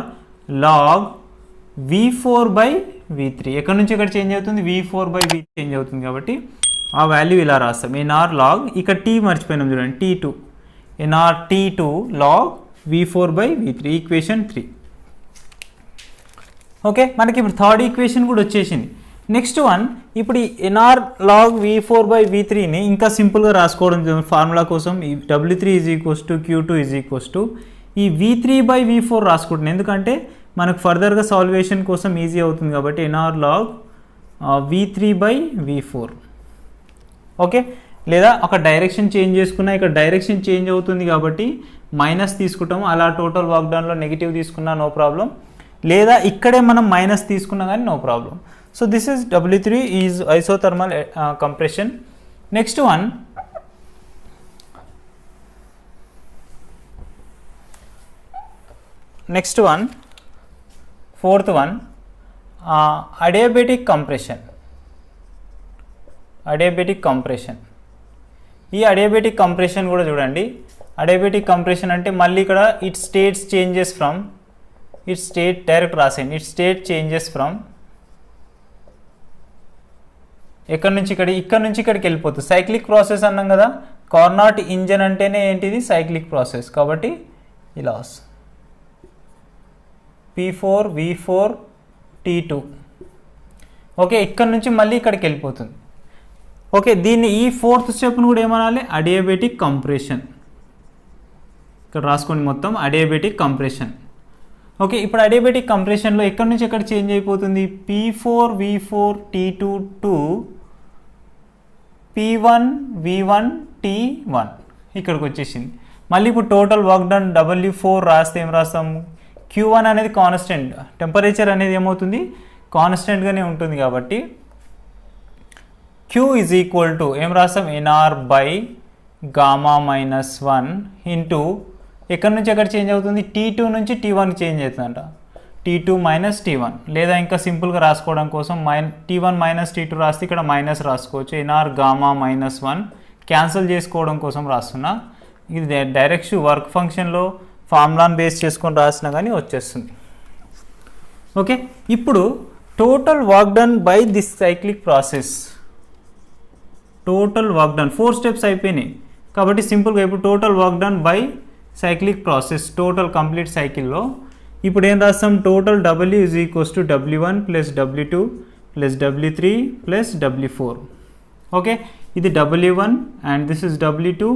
S1: log V4/V3. ఎక్కడి నుంచి ఎక్కడ చేంజ్ అవుతుంది, V4/V చేంజ్ అవుతుంది కాబట్టి ఆ వాల్యూ ఇలా రాస్తాం, nr log, ఇక్కడ T మర్చిపోయినాం చూడండి, T2, nr T2 log V4/V3, equation 3. Okay, మనకి ఇప్పుడు థర్డ్ ఈక్వేషన్ కూడా వచ్చేసింది. నెక్స్ట్ వన్, ఇప్పుడు ఈ nr log V4/V3ని ఇంకా సింపుల్గా రాసుకోవడం ఫార్ములా కోసం, ఈ W3 is equals to Q2 is equals to ఈ V3/V4 రాసుకుంటున్నాను, ఎందుకంటే మనకు ఫర్దర్గా సాల్వేషన్ కోసం ఈజీ అవుతుంది కాబట్టి nr log V3/V4. ఓకే, లేదా ఒక డైరెక్షన్ చేంజ్ చేసుకున్నా ఇక్కడ డైరెక్షన్ చేంజ్ అవుతుంది కాబట్టి మైనస్ తీసుకుంటాము, అలా టోటల్ వర్క్ డన్లో నెగిటివ్ తీసుకున్నా నో ప్రాబ్లం, లేదా ఇక్కడే మనం మైనస్ తీసుకున్నా కానీ no problem. So this is W3 is isothermal compression. Next one fourth one, adiabatic compression. ఈ అడియాబెటిక్ కంప్రెషన్ కూడా చూడండి, అడియాబెటిక్ కంప్రెషన్ అంటే మళ్ళీ ఇక్కడ it states changes from, it state direct రాసేయండి, ఇట్ స్టేట్ చేంజెస్ ఫ్రమ్ ఇక్కడ నుంచి ఇక్కడికి వెళ్ళిపోతుంది. సైక్లిక్ ప్రాసెస్ అన్నాం కదా, కార్నాట్ ఇంజన్ అంటేనే ఏంటిది, సైక్లిక్ ప్రాసెస్ కాబట్టి ఇలా వస్తుంది P4 V4 T2. ఓకే, ఇక్కడ నుంచి మళ్ళీ ఇక్కడికి వెళ్ళిపోతుంది. ఓకే, దీన్ని ఈ ఫోర్త్ స్టెప్ను కూడా ఏమనాలి, అడియాబెటిక్ కంప్రెషన్. ఇక్కడ రాసుకోండి మొత్తం, అడియాబెటిక్ కంప్రెషన్. ఓకే, ఇప్పుడు అడియాబెటిక్ కంప్రెషన్లో ఎక్కడి నుంచి ఎక్కడ చేంజ్ అయిపోతుంది, P4 V4 T2 2 P1 V1 T1 ఇక్కడికి వచ్చేసింది. మళ్ళీ ఇప్పుడు టోటల్ వర్క్ డన్ W4 రాస్తే ఏం రాస్తాం, Q1 అనేది కాన్స్టెంట్, టెంపరేచర్ అనేది ఏమవుతుంది కాన్స్టెంట్గానే ఉంటుంది కాబట్టి Q ఈజ్ ఈక్వల్ టు ఏం రాస్తాం NR by gamma minus 1 into ఎక్కడి నుంచి ఎక్కడ చేంజ్ అవుతుంది T2 నుంచి T1కి చేంజ్ అవుతుందంట, T2 మైనస్ T1, లేదా ఇంకా సింపుల్గా రాసుకోవడం కోసం T1 మైనస్ T2 రాస్తే ఇక్కడ మైనస్ రాసుకోవచ్చు, NR గామా మైనస్ 1 క్యాన్సిల్ చేసుకోవడం కోసం రాస్తున్నా. ఇది డైరెక్ట్ వర్క్ ఫంక్షన్లో ఫార్ములాను బేస్ చేసుకొని రాసినా కానీ వచ్చేస్తుంది. ఓకే, ఇప్పుడు total work done by this cyclic process, total work done 4 steps అయిపోయినాయి కాబట్టి సింపుల్గా ఇప్పుడు total work done by cyclic process total complete సైకిల్లో ఇప్పుడు ఏం రాస్తాం, total W is equals to W1 plus W2 plus W3 plus W4. Okay, ఇది W1 and this is W2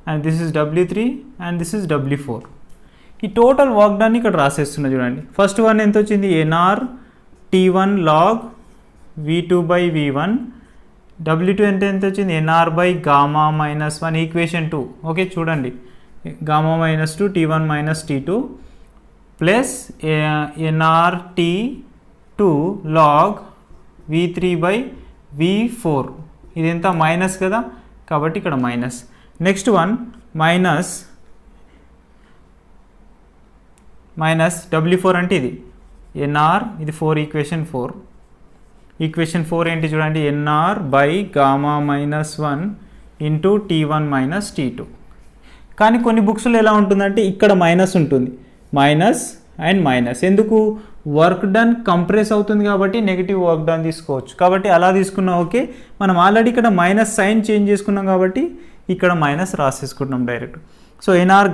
S1: and this is W3 and this is W4. ఈ టోటల్ వర్క్ డన్ ఇక్కడ రాసేస్తున్నా చూడండి. ఫస్ట్ వన్ ఎంత వచ్చింది, NR T1 log V2 by V1, W2 ఎంత వచ్చింది NR by gamma minus 1 equation 2. Okay చూడండి, gamma minus 2 T1 minus T2 plus NR T2 log V3 by V4, ఇది ఎంత మైనస్ కదా కాబట్టి ఇక్కడ minus. Next one minus W4 అంటే ఇది NR, ఇది 4 ఈక్వేషన్ 4. ఈక్వేషన్ 4 ఏంటి చూడండి, NR by gamma minus 1 into T1 minus T2. కానీ కొన్ని బుక్స్లో ఎలా ఉంటుందంటే ఇక్కడ మైనస్ ఉంటుంది, మైనస్ అండ్ మైనస్, ఎందుకు వర్క్ డన్ కంప్రెస్ అవుతుంది కాబట్టి నెగిటివ్ వర్క్ డన్ తీసుకోవచ్చు కాబట్టి అలా తీసుకున్నాం. ఓకే, మనం ఆల్రెడీ ఇక్కడ మైనస్ సైన్ చేంజ్ చేసుకున్నాం కాబట్టి ఇక్కడ మైనస్ రాసేసుకుంటున్నాం direct. So NR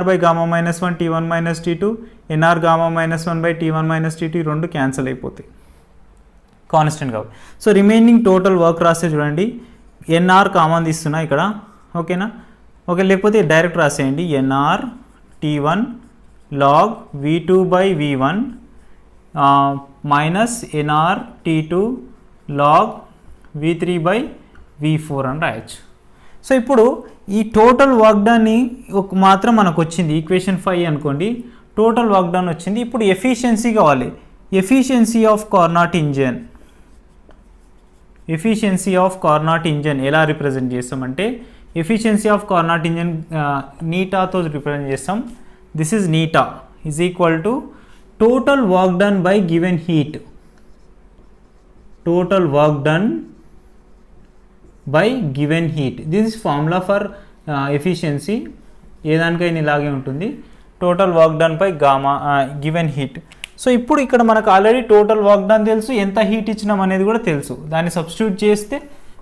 S1: by gamma minus 1 T1 minus T2, NR gamma minus 1 by T1 minus T2 రెండు క్యాన్సిల్ అయిపోతాయి కాన్స్టెంట్ కాబట్టి. సో రిమైనింగ్ టోటల్ వర్క్ రాస్తే చూడండి, NR కామన్ తీస్తున్నా ఇక్కడ, ఓకేనా. ఓకే, లేకపోతే డైరెక్ట్ రాసేయండి NR T1 log V2 by V1 minus NR T2 log V3 by V4 అని రాయొచ్చు. సో ఇప్పుడు ఈ టోటల్ వర్క్ డన్ని మాత్రం మనకు వచ్చింది ఈక్వేషన్ 5 అనుకోండి, టోటల్ వర్క్ డన్ వచ్చింది. ఇప్పుడు ఎఫిషియన్సీ కావాలి, efficiency of Carnot engine. Efficiency of Carnot engine ఎలా రిప్రజెంట్ చేస్తామంటే, ఎఫిషియన్సీ ఆఫ్ కార్నాట్ ఇంజన్ నీటాతో రిప్రజెంట్ చేస్తాం. దిస్ ఈజ్ నీటా is equal to total work done by given heat, total work done by given heat. This is formula for efficiency, ఏదానికైనా ఇలాగే ఉంటుంది, total work done by gamma given heat. So ఇప్పుడు ఇక్కడ మనకు ఆల్రెడీ టోటల్ వర్క్ డన్ తెలుసు, ఎంత హీట్ ఇచ్చినాం అనేది కూడా తెలుసు, దాన్ని సబ్స్టిట్యూట్ చేస్తే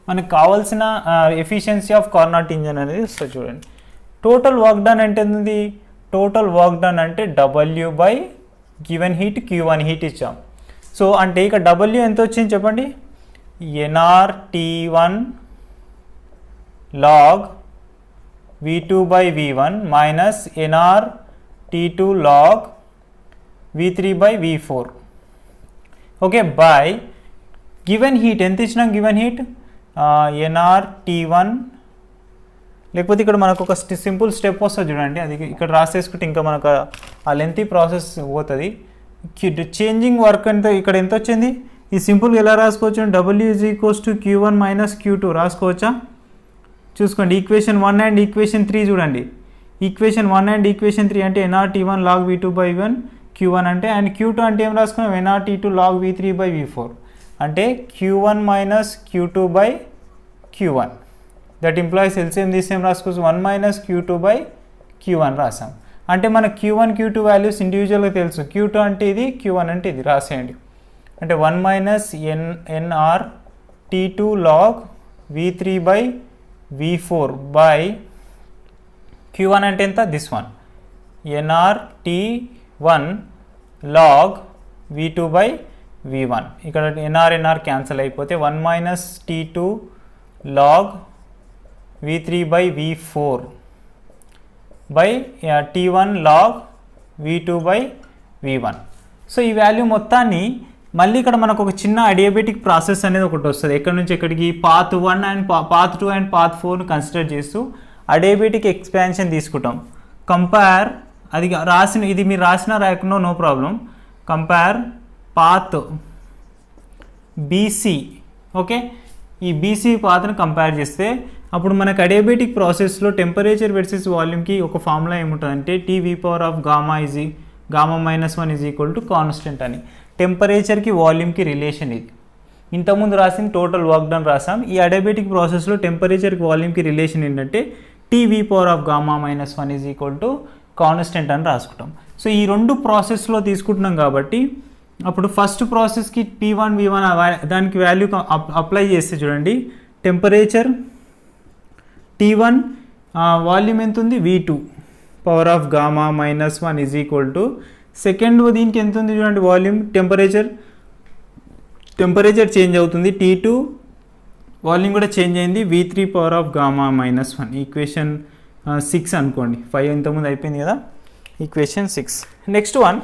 S1: మనకు కావాల్సిన ఎఫిషియన్సీ ఆఫ్ కార్నాట్ ఇంజన్ అనేది వస్తుంది. చూడండి, టోటల్ వర్క్ డన్ అంటే ఏంది, టోటల్ వర్క్ డన్ అంటే W by given heat Q1 heat ఇచ్చాం. సో అంటే ఇక్కడ W ఎంత వచ్చింది చెప్పండి, NR T1 log V2 by V1 minus NR T2 log V3 by V4. Okay, by given heat ఎంత ఇచ్చినాం, గివెన్ హీట్ NR T1, లేకపోతే ఇక్కడ మనకు ఒక సింపుల్ స్టెప్ వస్తుంది చూడండి, అది ఇక్కడ రాసేసుకుంటే ఇంకా మనకు ఆ లెంతీ ప్రాసెస్ పోతుంది. చేంజింగ్ వర్క్ అంటే ఇక్కడ ఎంత వచ్చింది, ఈ సింపుల్గా ఎలా రాసుకోవచ్చు, W is equals to Q1 minus Q2 రాసుకోవచ్చా చూసుకోండి. ఈక్వేషన్ 1 అండ్ ఈక్వేషన్ 3 చూడండి, ఈక్వేషన్ 1 అండ్ ఈక్వేషన్ 3 అంటే NR T1 log V2 by V1 Q1 అంటే, అండ్ Q2 అంటే ఏం రాసుకున్నాం, NR T2 log V3 by V4 అంటే Q1 minus Q2 by Q1. That implies LCM తీసేం రాసుకోవచ్చు, 1 మైనస్ Q2 బై Q1 రాసాం. అంటే మన Q1 Q2 వాల్యూస్ ఇండివిజువల్గా తెలుసు, Q2 అంటే ఇది, Q1 అంటే ఇది రాసేయండి. అంటే 1 minus NR T2 log V3 by V4 by Q1 అంటే ఎంత, this one NR T1 log V2 by V1. ఇక్కడ NR క్యాన్సిల్ అయిపోతే 1 minus T2 log V3 by V4 by T1 log V2 by V1. So ఈ వాల్యూ మొత్తాన్ని మళ్ళీ ఇక్కడ మనకు ఒక చిన్న అడియాబెటిక్ ప్రాసెస్ అనేది ఒకటి వస్తుంది. ఎక్కడి నుంచి ఎక్కడికి path 1 and path 2 and path 4ను కన్సిడర్ చేస్తూ అడియాబెటిక్ ఎక్స్పాన్షన్ తీసుకుంటాం. కంపేర్ అది రాసిన, ఇది మీరు రాసినా రాయకుండా no problem. Compare path BC. Okay, ఈ బీసీ పాత్ను కంపేర్ చేస్తే అప్పుడు మనకు అడియాబెటిక్ ప్రాసెస్లో టెంపరేచర్ వర్సెస్ వాల్యూమ్కి ఒక ఫార్ములా ఏముంటుందంటే TV power of gamma -1 is equal to constant అని. టెంపరేచర్కి వాల్యూమ్కి రిలేషన్ ఇది. ఇంతకుముందు రాసిన టోటల్ వర్క్ డన్ రాసాం. ఈ అడియాబెటిక్ ప్రాసెస్లో టెంపరేచర్కి వాల్యూమ్కి రిలేషన్ ఏంటంటే TV power of gamma -1 is equal to constant అని రాసుకుంటాం. సో ఈ రెండు ప్రాసెస్లో తీసుకుంటున్నాం కాబట్టి అప్పుడు ఫస్ట్ ప్రాసెస్కి P1 V1 దానికి వాల్యూ అప్లై చేస్తే చూడండి, టెంపరేచర్ T1, వాల్యూమ్ ఎంత ఉంది V2 power of gamma -1 is equal to second దీనికి ఎంత ఉంది చూడండి, వాల్యూమ్ టెంపరేచర్ చేంజ్ అవుతుంది, T2 వాల్యూమ్ కూడా చేంజ్ అయింది, V3 power of gamma -1. Equation 6 అనుకోండి, 5 ఇంతకుముందు అయిపోయింది కదా, ఈక్వేషన్ 6. నెక్స్ట్ వన్,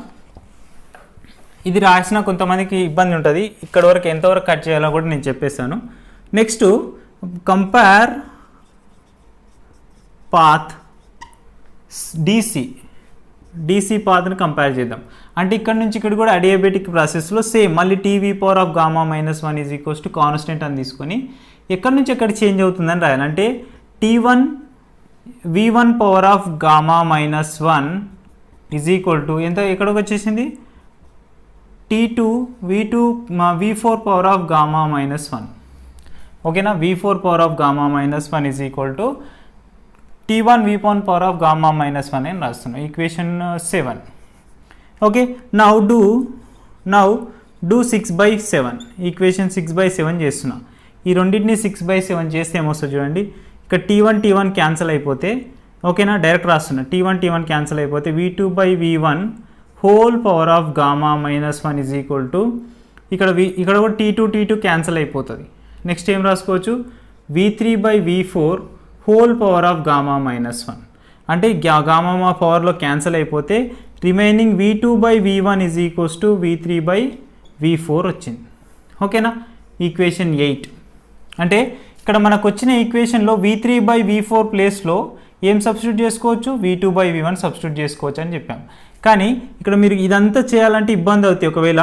S1: ఇది రాసిన కొంతమందికి ఇబ్బంది ఉంటుంది, ఇక్కడ వరకు ఎంతవరకు కట్ చేయాలో కూడా నేను చెప్పేస్తాను. నెక్స్ట్ కంపేర్ పాత్ డీసీ పాత్ని కంపేర్ చేద్దాం. అంటే ఇక్కడ నుంచి ఇక్కడ కూడా అడియాబెటిక్ ప్రాసెస్లో సేమ్ మళ్ళీ TV power of gamma -1 is equals to constant అని తీసుకొని ఎక్కడి నుంచి ఎక్కడ చేంజ్ అవుతుందని రాయాలి. అంటే T1 V1 power of gamma -1 is equal to ఎంత, ఎక్కడికి వచ్చేసింది, T2 V4 power of gamma -1. ఓకేనా, V4 power of gamma -1 is equal to T1 V1 power of gamma -1 అని రాస్తున్నాం, equation 7. Okay, now do 6/7, equation 6/7 చేస్తున్నా. ఈ రెండింటిని 6/7 చేస్తే ఏమొస్తుంది చూడండి, ఇక్కడ T1 క్యాన్సిల్ అయిపోతే, ఓకేనా, డైరెక్ట్ రాస్తున్నా, T1 క్యాన్సిల్ అయిపోతే V2/V1 whole power of gamma -1 is equal to ఇక్కడ కూడా T2 క్యాన్సిల్ అయిపోతుంది. నెక్స్ట్ ఏం రాసుకోవచ్చు, V3/V4 whole power of gamma -1. అంటే గామా పవర్లో క్యాన్సిల్ అయిపోతే remaining V2/V1 is equals to V3/V4 వచ్చింది. ఓకేనా, ఈక్వేషన్ 8. అంటే ఇక్కడ మనకు వచ్చిన ఈక్వేషన్లో V3/V4 ప్లేస్లో ఏం సబ్స్టిట్యూట్ చేసుకోవచ్చు, V2/V1 సబ్స్టిట్యూట్ చేసుకోవచ్చు అని చెప్పాం. కానీ ఇక్కడ మీరు ఇదంతా చేయాలంటే ఇబ్బంది అవుతాయి. ఒకవేళ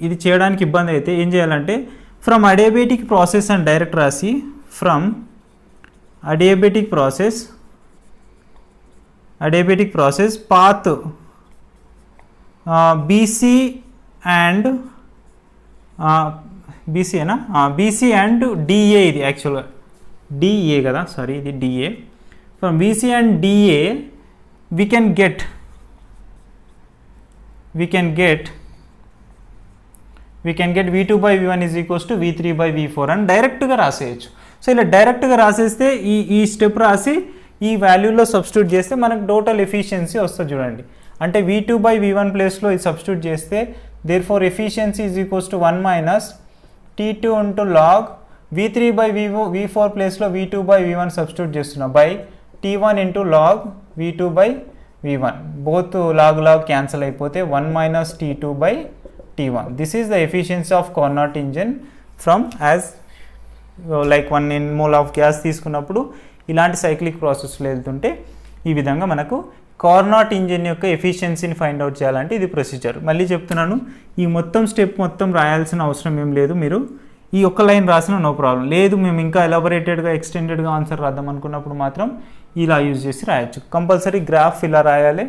S1: ఇది చేయడానికి ఇబ్బంది అయితే ఏం చేయాలంటే ఫ్రమ్ అడియాబెటిక్ ప్రాసెస్ అని డైరెక్ట్ రాసి, from adiabatic process path BC and BC and DA, ఇది యాక్చువల్గా డిఏ కదా, సారీ ఇది DA. From BC and DA we can get V2/V1 is equals to V3/V4 అని డైరెక్ట్గా రాసేయచ్చు. సో ఇలా డైరెక్ట్గా రాసేస్తే ఈ స్టెప్ రాసి ఈ వాల్యూలో సబ్స్టిట్యూట్ చేస్తే మనకు టోటల్ ఎఫిషియన్సీ వస్తుంది చూడండి. అంటే V2/V1 ప్లేస్లో ఇది సబ్స్టిట్యూట్ చేస్తే therefore efficiency is equals to 1 minus T2 into log V3/V4 ప్లేస్లో V2/V1 సబ్స్టిట్యూట్ చేస్తున్నా by T1 into log V2/V1. Both log cancel అయిపోతే 1 minus T2/T1. This is the efficiency of Carnot engine from as like 1 mole of gas తీసుకున్నప్పుడు ఇలాంటి సైక్లిక్ ప్రాసెస్లో వెళ్తుంటే ఈ విధంగా మనకు కార్నాట్ ఇంజిన్ యొక్క ఎఫిషియన్సీని ఫైండ్ అవుట్ చేయాలంటే ఇది ప్రొసీజర్. మళ్ళీ చెప్తున్నాను, ఈ మొత్తం స్టెప్ మొత్తం రాయాల్సిన అవసరం ఏం లేదు. మీరు ఈ ఒక్క లైన్ రాసిన నో ప్రాబ్లం. లేదు మేము ఇంకా ఎలాబొరేటెడ్గా ఎక్స్టెండెడ్గా ఆన్సర్ రాద్దాం అనుకున్నప్పుడు మాత్రం ఇలా యూజ్ చేసి రాయొచ్చు. కంపల్సరీ గ్రాఫ్ ఇలా రాయాలి.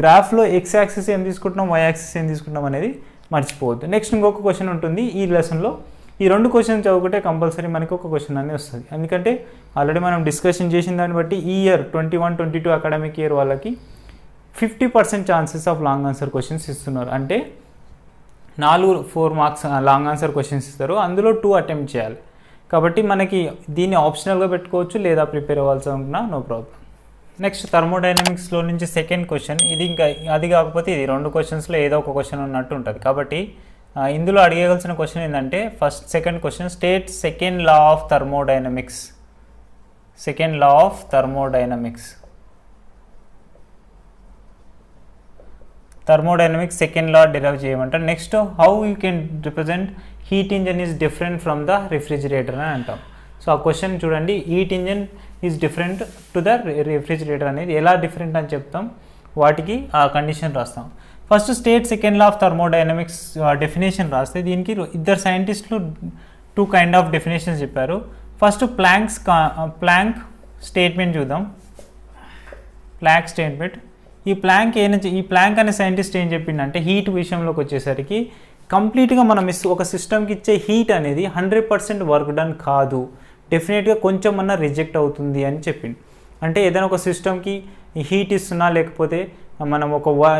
S1: గ్రాఫ్లో ఎక్స్ యాక్సిస్ ఏం తీసుకుంటున్నాం, వై యాక్సిస్ ఏం తీసుకుంటాం అనేది మర్చిపోవద్దు. నెక్స్ట్ ఇంకొక క్వశ్చన్ ఉంటుంది ఈ లెసన్లో. ఈ 2 క్వశ్చన్స్ చదువుకుంటే కంపల్సరీ మనకి ఒక క్వశ్చన్ అనేది వస్తుంది. ఎందుకంటే ఆల్రెడీ మనం డిస్కషన్ చేసిన దాన్ని బట్టి ఈ ఇయర్ 21-22 అకాడమిక్ ఇయర్ వాళ్ళకి 50% chances of long answer questions ఇస్తున్నారు. అంటే 4 మార్క్స్ లాంగ్ ఆన్సర్ క్వశ్చన్స్ ఇస్తారు, అందులో 2 అటెంప్ట్ చేయాలి. కాబట్టి మనకి దీన్ని ఆప్షనల్గా పెట్టుకోవచ్చు, లేదా ప్రిపేర్ అవ్వాల్సి అనుకున్నా నో ప్రాబ్లం. నెక్స్ట్ థర్మోడైనమిక్స్లో నుంచి సెకండ్ క్వశ్చన్. ఇది ఇంకా అది కాకపోతే ఇది 2 క్వశ్చన్స్లో ఏదో ఒక క్వశ్చన్ ఉన్నట్టు ఉంటుంది. కాబట్టి ఇందులో అడిగేయాల్సిన క్వశ్చన్ ఏంటంటే second question, state second law of thermodynamics. Thermodynamics second law derive చేయమంటారు. Next how you can represent heat engine is different from the refrigerator అని అంటాం. సో ఆ క్వశ్చన్ చూడండి, heat engine is different to the refrigerator అనేది ఎలా డిఫరెంట్ అని చెప్తాం, వాటికి ఆ కండిషన్ రాస్తాం. First state second law of thermodynamics definition రాస్తే దీనికి ఇద్దరు సైంటిస్టులు 2 కైండ్ ఆఫ్ డెఫినేషన్స్ చెప్పారు. ఫస్ట్ ప్లాంక్ స్టేట్మెంట్ చూద్దాం. ప్లాంక్ స్టేట్మెంట్, ఈ ప్లాంక్ అనే సైంటిస్ట్ ఏం చెప్పిందంటే హీట్ విషయంలోకి వచ్చేసరికి కంప్లీట్గా మనం ఒక సిస్టమ్కి ఇచ్చే హీట్ అనేది 100% వర్క్ డన్ కాదు, డెఫినెట్గా కొంచెం అన్నా రిజెక్ట్ అవుతుంది అని చెప్పింది. అంటే ఏదైనా ఒక సిస్టమ్కి హీట్ ఇస్తున్నా లేకపోతే మనం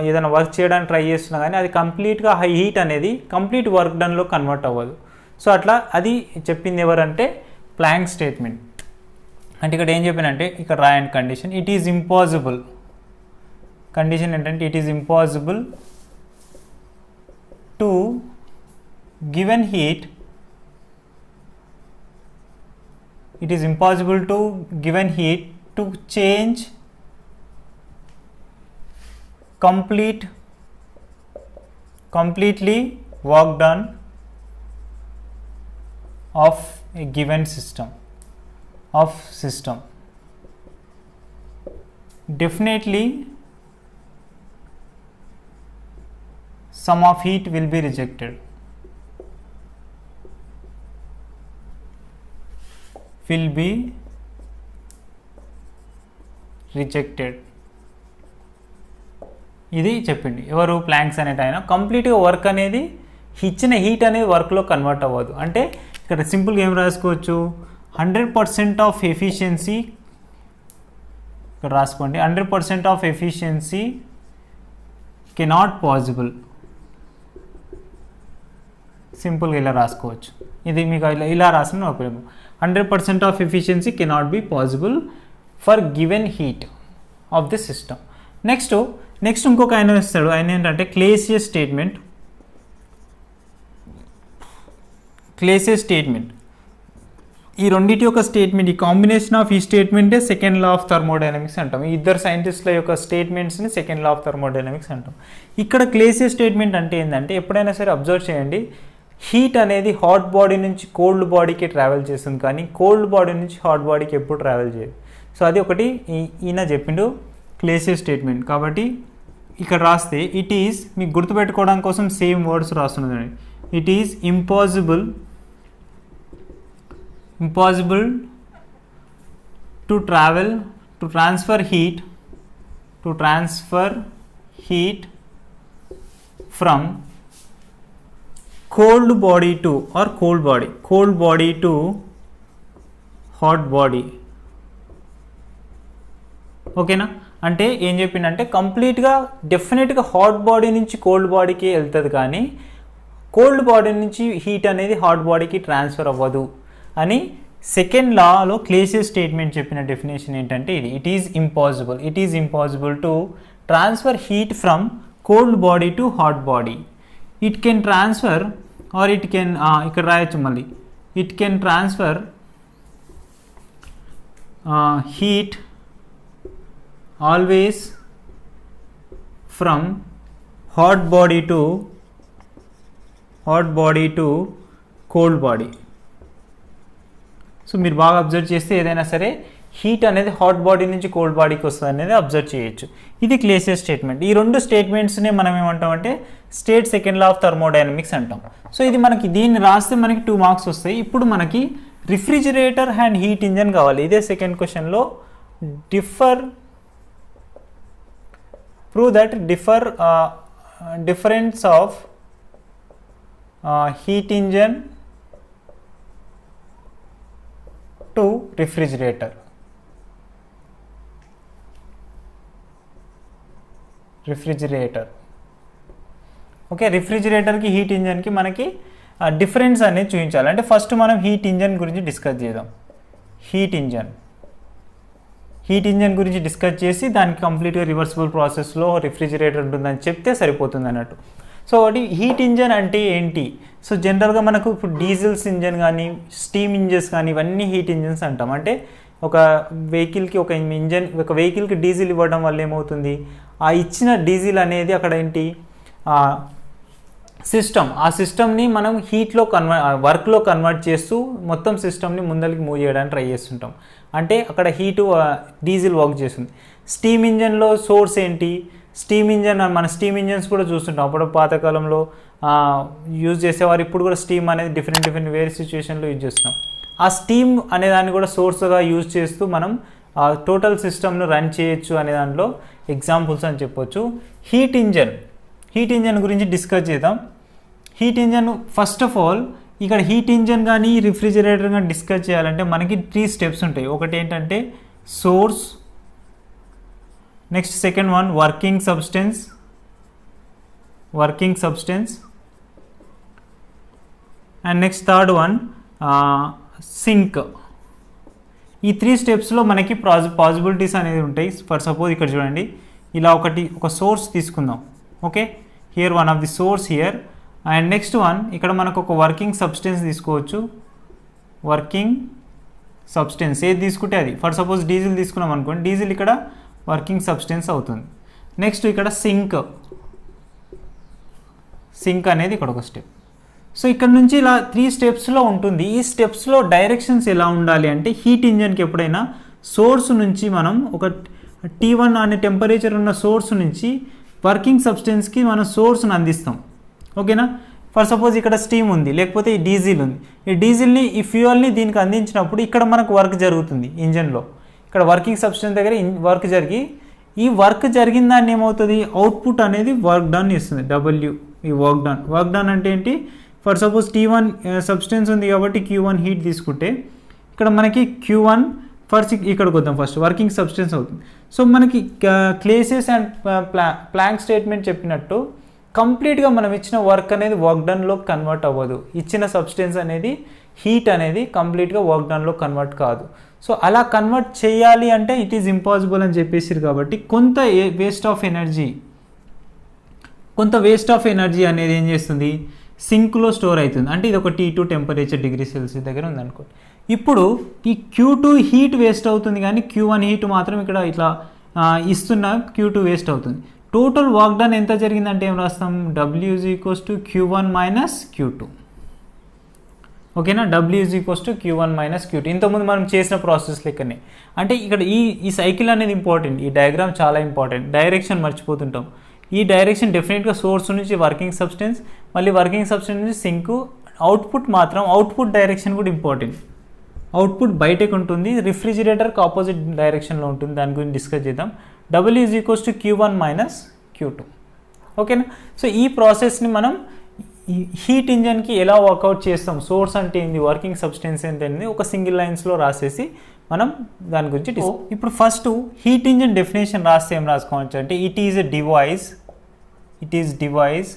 S1: ఏదైనా వర్క్ చేయడానికి ట్రై చేస్తున్నా కానీ అది కంప్లీట్గా హీట్ అనేది కంప్లీట్ వర్క్ డన్లో కన్వర్ట్ అవ్వదు. సో అట్లా అది చెప్పింది ఎవరంటే ప్లాంక్ స్టేట్మెంట్. అంటే ఇక్కడ ఏం చెప్పినంటే ఇక్కడ రాయండి condition, it is impossible. Condition ఏంటంటే it is impossible to given heat, it is impossible to given heat to change completely work done of a given system. Definitely some of heat will be rejected. ఇది చెప్పింది ఎవరు, ప్లాంక్స్ అనేట ఆయన. కంప్లీట్గా వర్క్ అనేది ఇచ్చిన హీట్ అనేది వర్క్లో కన్వర్ట్ అవ్వదు. అంటే ఇక్కడ సింపుల్గా ఏం రాసుకోవచ్చు, 100% ఆఫ్ ఎఫిషియన్సీ, ఇక్కడ రాసుకోండి 100% ఆఫ్ ఎఫిషియన్సీ కెనాట్ పాసిబుల్. సింపుల్గా ఇలా రాసుకోవచ్చు. ఇది మీకు ఇలా రాసిన ఉపయోగం. 100% of efficiency cannot be possible for given heat of the system. Next ఇంకొక ఆయన ఇస్తాడు, ఆయన ఏంటంటే క్లేసియస్ స్టేట్మెంట్. ఈ రెండింటి యొక్క స్టేట్మెంట్, ఈ కాంబినేషన్ ఆఫ్ ఈ స్టేట్మెంటే సెకండ్ లా ఆఫ్ థర్మోడైనమిక్స్ అంటాం. ఈ ఇద్దరు సైంటిస్టుల యొక్క స్టేట్మెంట్స్ని సెకండ్ లా ఆఫ్ థర్మోడైనమిక్స్ అంటాం. ఇక్కడ క్లేసియస్ స్టేట్మెంట్ అంటే ఏంటంటే ఎప్పుడైనా సరే అబ్జర్వ్ చేయండి, హీట్ అనేది హాట్ బాడీ నుంచి కోల్డ్ బాడీకి ట్రావెల్ చేస్తుంది కానీ కోల్డ్ బాడీ నుంచి హాట్ బాడీకి ఎప్పుడు ట్రావెల్ చేయదు. సో అది ఒకటి ఈయన చెప్పిండు క్లేసియస్ స్టేట్మెంట్. కాబట్టి ఇక్కడ రాస్తే ఇట్ ఈజ్, మీకు గుర్తుపెట్టుకోవడం కోసం సేమ్ వర్డ్స్ రాస్తున్నదండి. It is impossible to transfer heat from cold body to hot body. ఓకేనా? అంటే ఏం చెప్పిందంటే కంప్లీట్గా డెఫినెట్గా హాట్ బాడీ నుంచి కోల్డ్ బాడీకి వెళ్తుంది కానీ కోల్డ్ బాడీ నుంచి హీట్ అనేది హాట్ బాడీకి ట్రాన్స్ఫర్ అవ్వదు అని సెకండ్ లాలో క్లేసియస్ స్టేట్మెంట్ చెప్పిన డెఫినేషన్ ఏంటంటే ఇది, it is impossible to transfer heat from cold body to hot body. It can transfer are it can, ఇక్కడ రాయొచ్చు మళ్ళీ, it can transfer heat always from hot body to cold body. So మీరు బాగా అబ్జర్వ్ చేస్తే ఏదైనా సరే హీట్ అనేది హాట్ బాడీ నుంచి కోల్డ్ బాడీకి వస్తుంది అనేది అబ్జర్వ్ చేయొచ్చు. ఇది క్లేసియస్ స్టేట్మెంట్. ఈ రెండు స్టేట్మెంట్స్ని మనం ఏమంటామంటే state second law of thermodynamics అంటాం. సో ఇది మనకి దీన్ని రాస్తే మనకి 2 మార్క్స్ వస్తాయి. ఇప్పుడు మనకి రిఫ్రిజిరేటర్ అండ్ హీట్ ఇంజన్ కావాలి. ఇదే సెకండ్ క్వశ్చన్లో prove that difference of heat engine to refrigerator. Okay, రిఫ్రిజిరేటర్కి హీట్ ఇంజన్కి మనకి డిఫరెన్స్ అనేది చూపించాలి. అంటే ఫస్ట్ మనం హీట్ ఇంజన్ గురించి డిస్కస్ చేద్దాం. హీట్ ఇంజన్ గురించి డిస్కస్ చేసి దానికి కంప్లీట్గా రివర్సిబుల్ ప్రాసెస్లో రిఫ్రిజిరేటర్ ఉంటుందని చెప్తే సరిపోతుంది అన్నట్టు. సో ఒకటి హీట్ ఇంజన్ అంటే ఏంటి? సో జనరల్గా మనకు ఇప్పుడు డీజిల్స్ ఇంజన్ కానీ స్టీమ్ ఇంజన్స్ కానీ ఇవన్నీ హీట్ ఇంజన్స్ అంటాం. అంటే ఒక వెహికల్కి డీజిల్ ఇవ్వడం వల్ల ఏమవుతుంది, ఆ ఇచ్చిన డీజిల్ అనేది అక్కడ ఏంటి సిస్టమ్, ఆ సిస్టమ్ని మనం హీట్లో వర్క్లో కన్వర్ట్ చేస్తూ మొత్తం సిస్టమ్ని ముందరికి మూవ్ చేయడానికి ట్రై చేస్తుంటాం. అంటే అక్కడ హీటు డీజిల్ వర్క్ చేస్తుంది. స్టీమ్ ఇంజన్లో సోర్స్ ఏంటి? స్టీమ్ ఇంజన్, మన స్టీమ్ ఇంజన్స్ కూడా చూస్తుంటాం. అప్పుడు పాతకాలంలో యూజ్ చేసేవారు, ఇప్పుడు కూడా స్టీమ్ అనేది డిఫరెంట్ వేరే సిచ్యువేషన్లో యూజ్ చేస్తున్నాం. ఆ స్టీమ్ అనే దాన్ని కూడా సోర్స్గా యూజ్ చేస్తూ మనం టోటల్ సిస్టమ్ను రన్ చేయొచ్చు అనే దాంట్లో ఎగ్జాంపుల్స్ అని చెప్పొచ్చు. హీట్ ఇంజన్ గురించి డిస్కస్ చేద్దాం. Heat engine first of all ఇక్కడ హీట్ ఇంజన్ కానీ రిఫ్రిజిరేటర్ కానీ డిస్కస్ చేయాలంటే మనకి 3 స్టెప్స్ ఉంటాయి. ఒకటి ఏంటంటే source, next second one working substance, and next third one sink. ఈ 3 స్టెప్స్లో మనకి పాసిబిలిటీస్ అనేది ఉంటాయి. ఫర్ సపోజ్ ఇక్కడ చూడండి, ఇలా ఒక సోర్స్ తీసుకుందాం. Okay, here one of the source here, and next one ఇక్కడ మనకు ఒక వర్కింగ్ సబ్స్టెన్స్ తీసుకోవచ్చు. వర్కింగ్ సబ్స్టెన్స్ ఏది తీసుకుంటే అది. ఫర్ సపోజ్ డీజిల్ తీసుకున్నాం అనుకోండి, డీజిల్ ఇక్కడ వర్కింగ్ సబ్స్టెన్స్ అవుతుంది. నెక్స్ట్ ఇక్కడ సింక్ అనేది ఇక్కడ ఒక స్టెప్. సో ఇక్కడ నుంచి ఇలా 3 స్టెప్స్లో ఉంటుంది. ఈ స్టెప్స్లో డైరెక్షన్స్ ఎలా ఉండాలి అంటే, హీట్ ఇంజన్కి ఎప్పుడైనా సోర్స్ నుంచి మనం ఒక T1 అనే టెంపరేచర్ ఉన్న సోర్స్ నుంచి వర్కింగ్ సబ్స్టెన్స్కి మనం సోర్స్ని అందిస్తాం. ఓకేనా? ఫర్ సపోజ్ ఇక్కడ స్టీమ్ ఉంది, లేకపోతే ఈ డీజిల్ ఉంది. ఈ డీజిల్ని, ఈ ఫ్యూయల్ని దీనికి అందించినప్పుడు ఇక్కడ మనకు వర్క్ జరుగుతుంది ఇంజన్లో. ఇక్కడ వర్కింగ్ సబ్స్టెన్స్ దగ్గర వర్క్ జరిగి, ఈ వర్క్ జరిగిన దాన్ని ఏమవుతుంది, అవుట్పుట్ అనేది వర్క్ డన్ ఇస్తుంది. W, ఈ వర్క్ డన్ అంటే ఏంటి? ఫర్ సపోజ్ T1 సబ్స్టెన్స్ ఉంది కాబట్టి Q1 హీట్ తీసుకుంటే, ఇక్కడ మనకి Q1 ఇక్కడికి వద్దాం. ఫస్ట్ వర్కింగ్ సబ్స్టెన్స్ అవుతుంది. సో మనకి క్లేసెస్ అండ్ ప్లాంక్ స్టేట్మెంట్ చెప్పినట్టు కంప్లీట్గా మనం ఇచ్చిన వర్క్ అనేది వర్క్ డన్లో కన్వర్ట్ అవ్వదు. ఇచ్చిన సబ్స్టెన్స్ అనేది, హీట్ అనేది కంప్లీట్గా వర్క్ డన్లో కన్వర్ట్ కాదు. సో అలా కన్వర్ట్ చేయాలి అంటే ఇట్ ఈజ్ ఇంపాసిబుల్ అని చెప్పేసారు. కాబట్టి కొంత వేస్ట్ ఆఫ్ ఎనర్జీ అనేది ఏం చేస్తుంది, సింక్లో స్టోర్ అవుతుంది. అంటే ఇది ఒక T2 టెంపరేచర్ డిగ్రీ సెల్సియస్ దగ్గర ఉందనుకోండి. ఇప్పుడు ఈ Q2 హీట్ వేస్ట్ అవుతుంది, కానీ Q1 హీట్ మాత్రం ఇక్కడ ఇట్లా ఇస్తున్న Q2 వేస్ట్ అవుతుంది. టోటల్ వర్క్ డన్ ఎంత జరిగిందంటే ఏం రాస్తాం, W = Q1 - Q2. ఓకేనా? W = Q1 - Q2. ఇంతకుముందు మనం చేసిన ప్రాసెస్ లెక్కనే. అంటే ఇక్కడ ఈ సైకిల్ అనేది ఇంపార్టెంట్. ఈ డయాగ్రామ్ చాలా ఇంపార్టెంట్. డైరెక్షన్ మర్చిపోతుంటాం. ఈ డైరెక్షన్ డెఫినెట్గా సోర్స్ నుంచి వర్కింగ్ సబ్స్టెన్స్, మళ్ళీ వర్కింగ్ సబ్స్టెన్స్ నుంచి సింక్. అవుట్పుట్ డైరెక్షన్ కూడా ఇంపార్టెంట్. అవుట్పుట్ బయటకు ఉంటుంది, రిఫ్రిజిరేటర్కి ఆపోజిట్ డైరెక్షన్లో ఉంటుంది. దాని గురించి డిస్కస్ చేద్దాం. W = Q1 - Q2. ఓకేనా? సో ఈ ప్రాసెస్ని మనం హీట్ ఇంజన్కి ఎలా వర్కౌట్ చేస్తాం, సోర్స్ అంటే ఏంది, వర్కింగ్ సబ్స్టెన్స్ ఏంటి, ఒక సింగిల్ లైన్స్లో రాసేసి మనం దాని గురించి ఇప్పుడు ఫస్ట్ హీట్ ఇంజన్ డెఫినేషన్ రాస్తే ఏం రాసుకోవచ్చు అంటే, it is device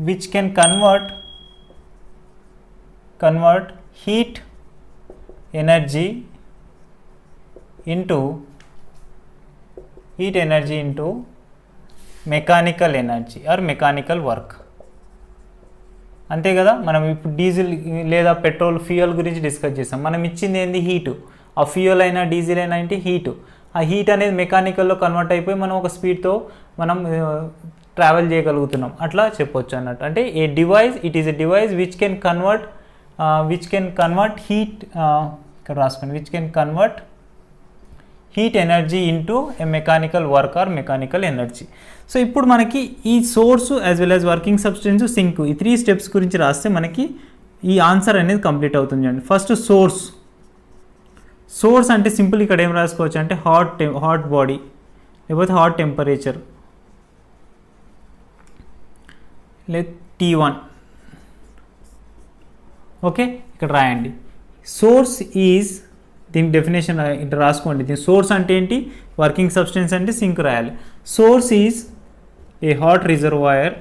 S1: which can convert heat energy into mechanical energy or mechanical work. అంతే కదా? మనం ఇప్పుడు డీజిల్ లేదా పెట్రోల్ ఫ్యూయల్ గురించి డిస్కస్ చేస్తాం. మనం ఇచ్చింది ఏంది, హీటు. ఆ ఫ్యూయల్ అయినా డీజిల్ అయినా అంటే హీటు. ఆ హీట్ అనేది మెకానికల్లో కన్వర్ట్ అయిపోయి మనం ఒక స్పీడ్తో మనం ట్రావెల్ చేయగలుగుతున్నాం. అట్లా చెప్పొచ్చు అన్నట్టు. అంటే it is a device which can convert heat, ఇక్కడ రాసుకోండి, which can convert heat energy into a mechanical work or mechanical energy. So ఇప్పుడు మనకి ఈ source as well as working substance, sink, ఈ 3 స్టెప్స్ గురించి రాస్తే మనకి ఈ ఆన్సర్ అనేది కంప్లీట్ అవుతుంది. అండి ఫస్ట్ సోర్స్ అంటే సింపుల్ ఇక్కడ ఏం రాసుకోవచ్చు అంటే హాట్ బాడీ లేకపోతే హాట్ టెంపరేచర్ లేదా T1. ఓకే, ఇక్కడ రాయండి. సోర్స్ ఈజ్, దీని డెఫినేషన్ ఇట్లా రాసుకోండి. దీని సోర్స్ అంటే ఏంటి, వర్కింగ్ సబ్స్టెన్స్ అంటే సింక్ రాయాలి. Source is a hot reservoir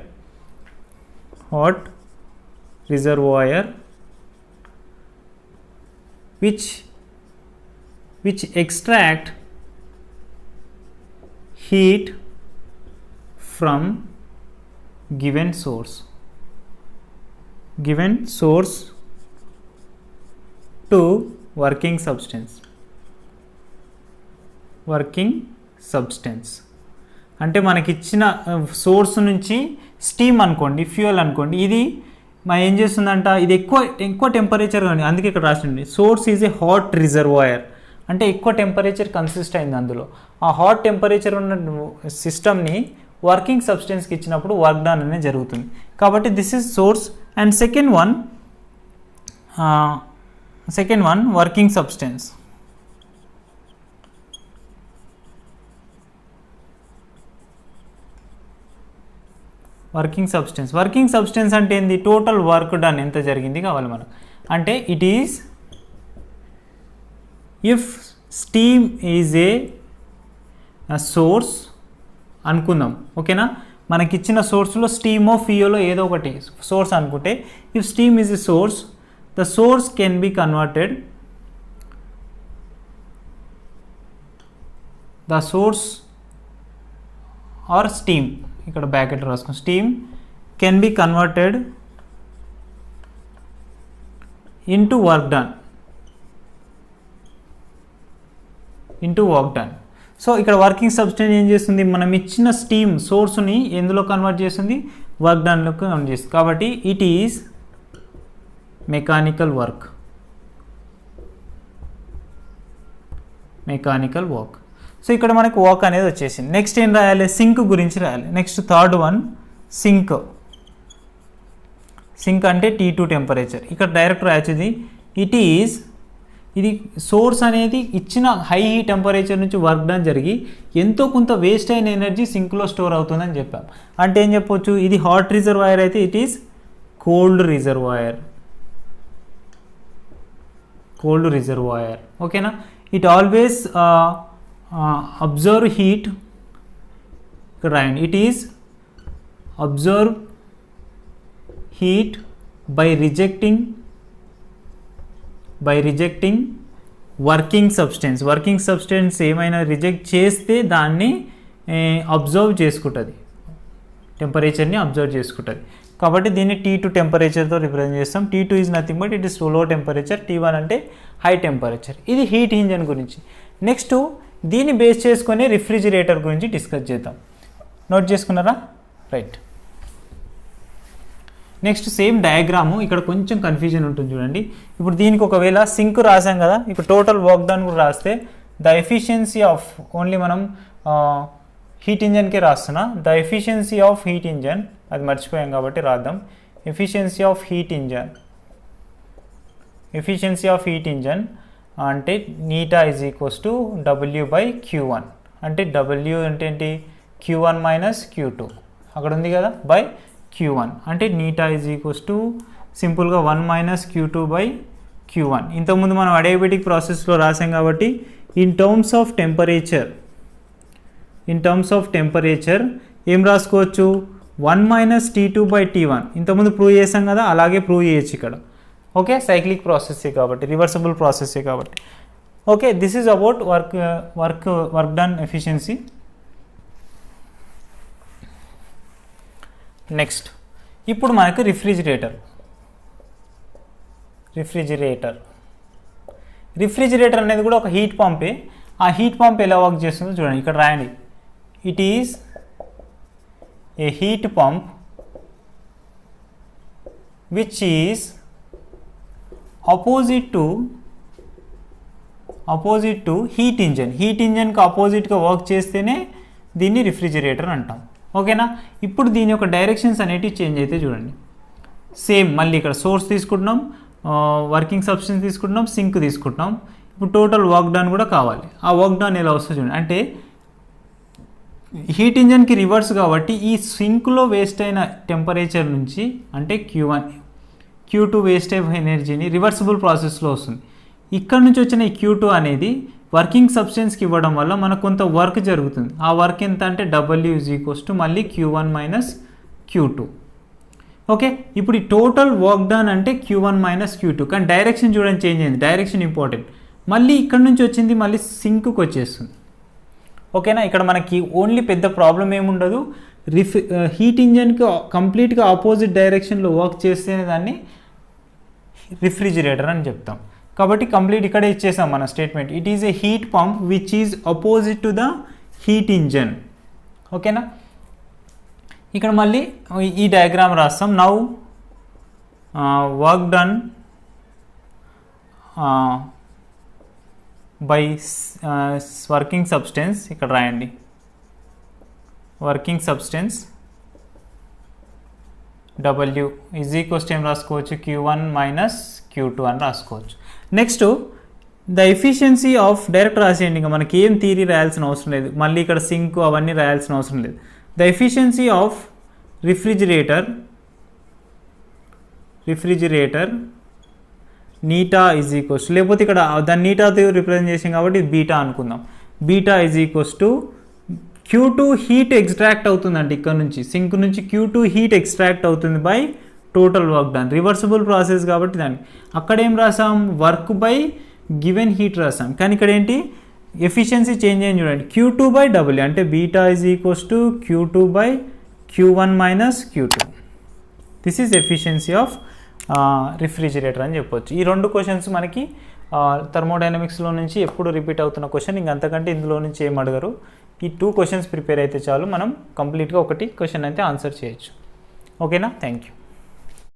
S1: which extract heat from given source to working substance. Working substance అంటే మనకి ఇచ్చిన సోర్స్ నుంచి స్టీమ్ అనుకోండి, ఫ్యూయల్ అనుకోండి, ఇది మనం ఏం చేస్తుందంట, ఇది ఎక్కువ టెంపరేచర్ కానీ, అందుకే ఇక్కడ రాసింది source is a hot reservoir అంటే ఎక్కువ టెంపరేచర్ కన్సిస్ట్ అయింది అందులో. ఆ హాట్ టెంపరేచర్ ఉన్న సిస్టమ్ని వర్కింగ్ సబ్స్టెన్స్కి ఇచ్చినప్పుడు వర్క్ డన్ అనేది జరుగుతుంది. కాబట్టి this is source. And second one working substance. Working substance అంటే ఏంది, టోటల్ వర్క్ డన్ ఎంత జరిగింది కావాలి మనకు. అంటే it is if steam is a source అనుకుందాం, ఓకేనా. మనకిచ్చిన సోర్స్లో స్టీమో ఫ్యూయలో ఏదో ఒకటి సోర్స్ అనుకుంటే, if steam is a source, the source can be converted, the source or steam, ఇక్కడ బ్రాకెట్ రాసుకుని, steam can be converted into work done. So ఇక్కడ వర్కింగ్ సబ్స్టెన్స్ ఏం చేస్తుంది, మనం ఇచ్చిన స్టీమ్ సోర్స్ని ఎందులో కన్వర్ట్ చేస్తుంది, వర్క్ డన్లోకి కన్వర్ట్ చేస్తుంది. కాబట్టి it is mechanical work. So ఇక్కడ మనకు వర్క్ అనేది వచ్చేసింది. నెక్స్ట్ ఏం రాయాలి, సింక్ గురించి రాయాలి. నెక్స్ట్ థర్డ్ వన్ సింక్ అంటే T2 టెంపరేచర్. ఇక్కడ డైరెక్ట్ రాయొచ్చింది ఇది సోర్స్ అనేది ఇచ్చిన హై హీట్ టెంపరేచర్ నుంచి వర్క్ డన్ జరిగి ఎంతో కొంత వేస్ట్ అయిన ఎనర్జీ సింక్లో స్టోర్ అవుతుందని చెప్పాం. అంటే ఏం చెప్పొచ్చు, ఇది హాట్ రిజర్వాయర్ అయితే ఇట్ ఈస్ కోల్డ్ రిజర్వాయర్. ఓకేనా. ఇట్ ఆల్వేస్ అబ్జర్వ్ హీట్, ఇక్కడ రాయండి, it is observe heat by rejecting working substance ఏమైనా రిజెక్ట్ చేస్తే దాన్ని అబ్జర్వ్ చేసుకుంటుంది, టెంపరేచర్ని అబ్జర్వ్ చేసుకుంటుంది. కాబట్టి దీన్ని T2 టెంపరేచర్తో రిప్రజెంట్ చేస్తాం. T2 is nothing but it is low temperature, T1 అంటే హై టెంపరేచర్. ఇది హీట్ ఇంజన్ గురించి. నెక్స్ట్ దీన్ని బేస్ చేసుకొని రిఫ్రిజిరేటర్ గురించి డిస్కస్ చేద్దాం. నోట్ చేసుకున్నారా? రైట్. నెక్స్ట్ సేమ్ డయాగ్రాము, ఇక్కడ కొంచెం కన్ఫ్యూజన్ ఉంటుంది చూడండి. ఇప్పుడు దీనికి ఒకవేళ సింక్ రాసాం కదా, ఇప్పుడు టోటల్ వర్క్ డన్ కూడా రాస్తే ద ఎఫిషియన్సీ ఆఫ్ ఓన్లీ మనం హీట్ ఇంజన్కే రాస్తున్నా. The efficiency of heat engine, అది మర్చిపోయాం కాబట్టి రాద్దాం. ఎఫిషియన్సీ ఆఫ్ హీట్ ఇంజన్ అంటే నీటా ఈజ్ ఈక్వల్స్ టు W/Q1. అంటే W అంటే ఏంటి, Q1 మైనస్ Q2 అక్కడ ఉంది కదా, బై Q1. అంటే నీటా ఈజ్ ఈక్వల్స్ టు సింపుల్గా 1 మైనస్ Q2/Q1. ఇంతకుముందు మనం అడియాబెటిక్ ప్రాసెస్లో రాసాం కాబట్టి ఇన్ టర్మ్స్ ఆఫ్ టెంపరేచర్ ఏం రాసుకోవచ్చు, 1 మైనస్ T2/T1. ఇంతకుముందు ప్రూవ్ చేసాం కదా, అలాగే ప్రూవ్ చేయొచ్చు ఇక్కడ. ఓకే, సైక్లిక్ ప్రాసెస్సే కాబట్టి, రివర్సబుల్ ప్రాసెస్సే కాబట్టి. Okay, this is about work done efficiency. Next ఇప్పుడు మనకు రిఫ్రిజిరేటర్ అనేది కూడా ఒక హీట్ పంపే. ఆ హీట్ పంప్ ఎలా వర్క్ చేస్తుందో చూడండి, ఇక్కడ రాయండి. It is a heat pump which is opposite to heat ఇంజన్కి అపోజిట్గా వర్క్ చేస్తేనే దీన్ని రిఫ్రిజిరేటర్ అంటాం. ఓకేనా. ఇప్పుడు దీని యొక్క డైరెక్షన్స్ అనేటివి చేంజ్ అయితే చూడండి. సేమ్ మళ్ళీ ఇక్కడ సోర్స్ తీసుకుంటున్నాం, వర్కింగ్ సబ్స్టెన్స్ తీసుకుంటున్నాం, సింక్ తీసుకుంటున్నాం. ఇప్పుడు టోటల్ వర్క్ డన్ కూడా కావాలి. ఆ వర్క్ డన్ ఎలా వస్తుంది చూడండి. అంటే హీట్ ఇంజన్కి రివర్స్ కాబట్టి ఈ సింక్లో వేస్ట్ అయిన టెంపరేచర్ నుంచి అంటే Q2 వేస్ట్ అయిన ఎనర్జీని రివర్సిబుల్ ప్రాసెస్లో వస్తుంది. ఇక్కడ నుంచి వచ్చిన ఈ Q2 అనేది వర్కింగ్ సబ్స్టెన్స్కి ఇవ్వడం వల్ల మనకు కొంత వర్క్ జరుగుతుంది. ఆ వర్క్ ఎంత అంటే W ఈజ్ ఈక్వల్స్ టు మళ్ళీ Q1 మైనస్ Q2. ఓకే, ఇప్పుడు ఈ టోటల్ వర్క్ డన్ అంటే Q1 మైనస్ Q2. కానీ డైరెక్షన్ చూడండి చేంజ్ అయింది, డైరెక్షన్ ఇంపార్టెంట్. మళ్ళీ ఇక్కడ నుంచి వచ్చింది మళ్ళీ సింక్కి వచ్చేస్తుంది. ఓకేనా. ఇక్కడ మనకి ఓన్లీ పెద్ద ప్రాబ్లం ఏముండదు, హీట్ ఇంజన్కి కంప్లీట్గా ఆపోజిట్ డైరెక్షన్లో వర్క్ చేస్తేనే దాన్ని రిఫ్రిజిరేటర్ అని చెప్తాం. కాబట్టి కంప్లీట్ ఇక్కడే ఇచ్చేసాం మన statement. It is a heat pump which is opposite to the heat engine. ఓకేనా, ఇక్కడ మళ్ళీ ఈ డయాగ్రామ్ రాస్తాం. Now work done by working substance, ఇక్కడ రాయండి working substance W is equals to ఏం రాసుకోవచ్చు, Q1 మైనస్ Q2 అని రాసుకోవచ్చు. Next the efficiency of, direct రాసేయండి, ఇంకా మనకి ఏం థియరీ రాయాల్సిన అవసరం లేదు, మళ్ళీ ఇక్కడ సింక్ అవన్నీ రాయాల్సిన అవసరం లేదు. ద ఎఫిషియన్సీ ఆఫ్ రిఫ్రిజిరేటర్ నీటా ఈజ్ ఈక్వల్స్, లేకపోతే ఇక్కడ దాన్ని నీటాతో రిప్రజెంట్ చేసాం కాబట్టి బీటా అనుకుందాం. Beta is equals to Q2 heat extract అవుతుందండి, ఇక్కడ నుంచి సింక్ నుంచి Q2 హీట్ ఎక్స్ట్రాక్ట్ అవుతుంది by total work done. Reversible process కాబట్టి దాన్ని అక్కడ ఏం రాసాం, వర్క్ బై గివెన్ హీట్ రాసాం, కానీ ఇక్కడ ఏంటి ఎఫిషియన్సీ చేంజ్ అయ్యింది చూడండి, Q2 బై W అంటే beta is equals to Q2 by Q1 minus Q2. This is efficiency of refrigerator అని చెప్పొచ్చు. ఈ రెండు క్వశ్చన్స్ మనకి థర్మోడైనమిక్స్లో నుంచి ఎప్పుడు రిపీట్ అవుతున్న క్వశ్చన్, ఇంకంతకంటే ఇందులో నుంచి ఏం అడగరు. ఈ 2 క్వశ్చన్స్ ప్రిపేర్ అయితే చాలు, మనం కంప్లీట్గా ఒకటి క్వశ్చన్ అయితే ఆన్సర్ చేయొచ్చు. ఓకేనా, థ్యాంక్ యూ.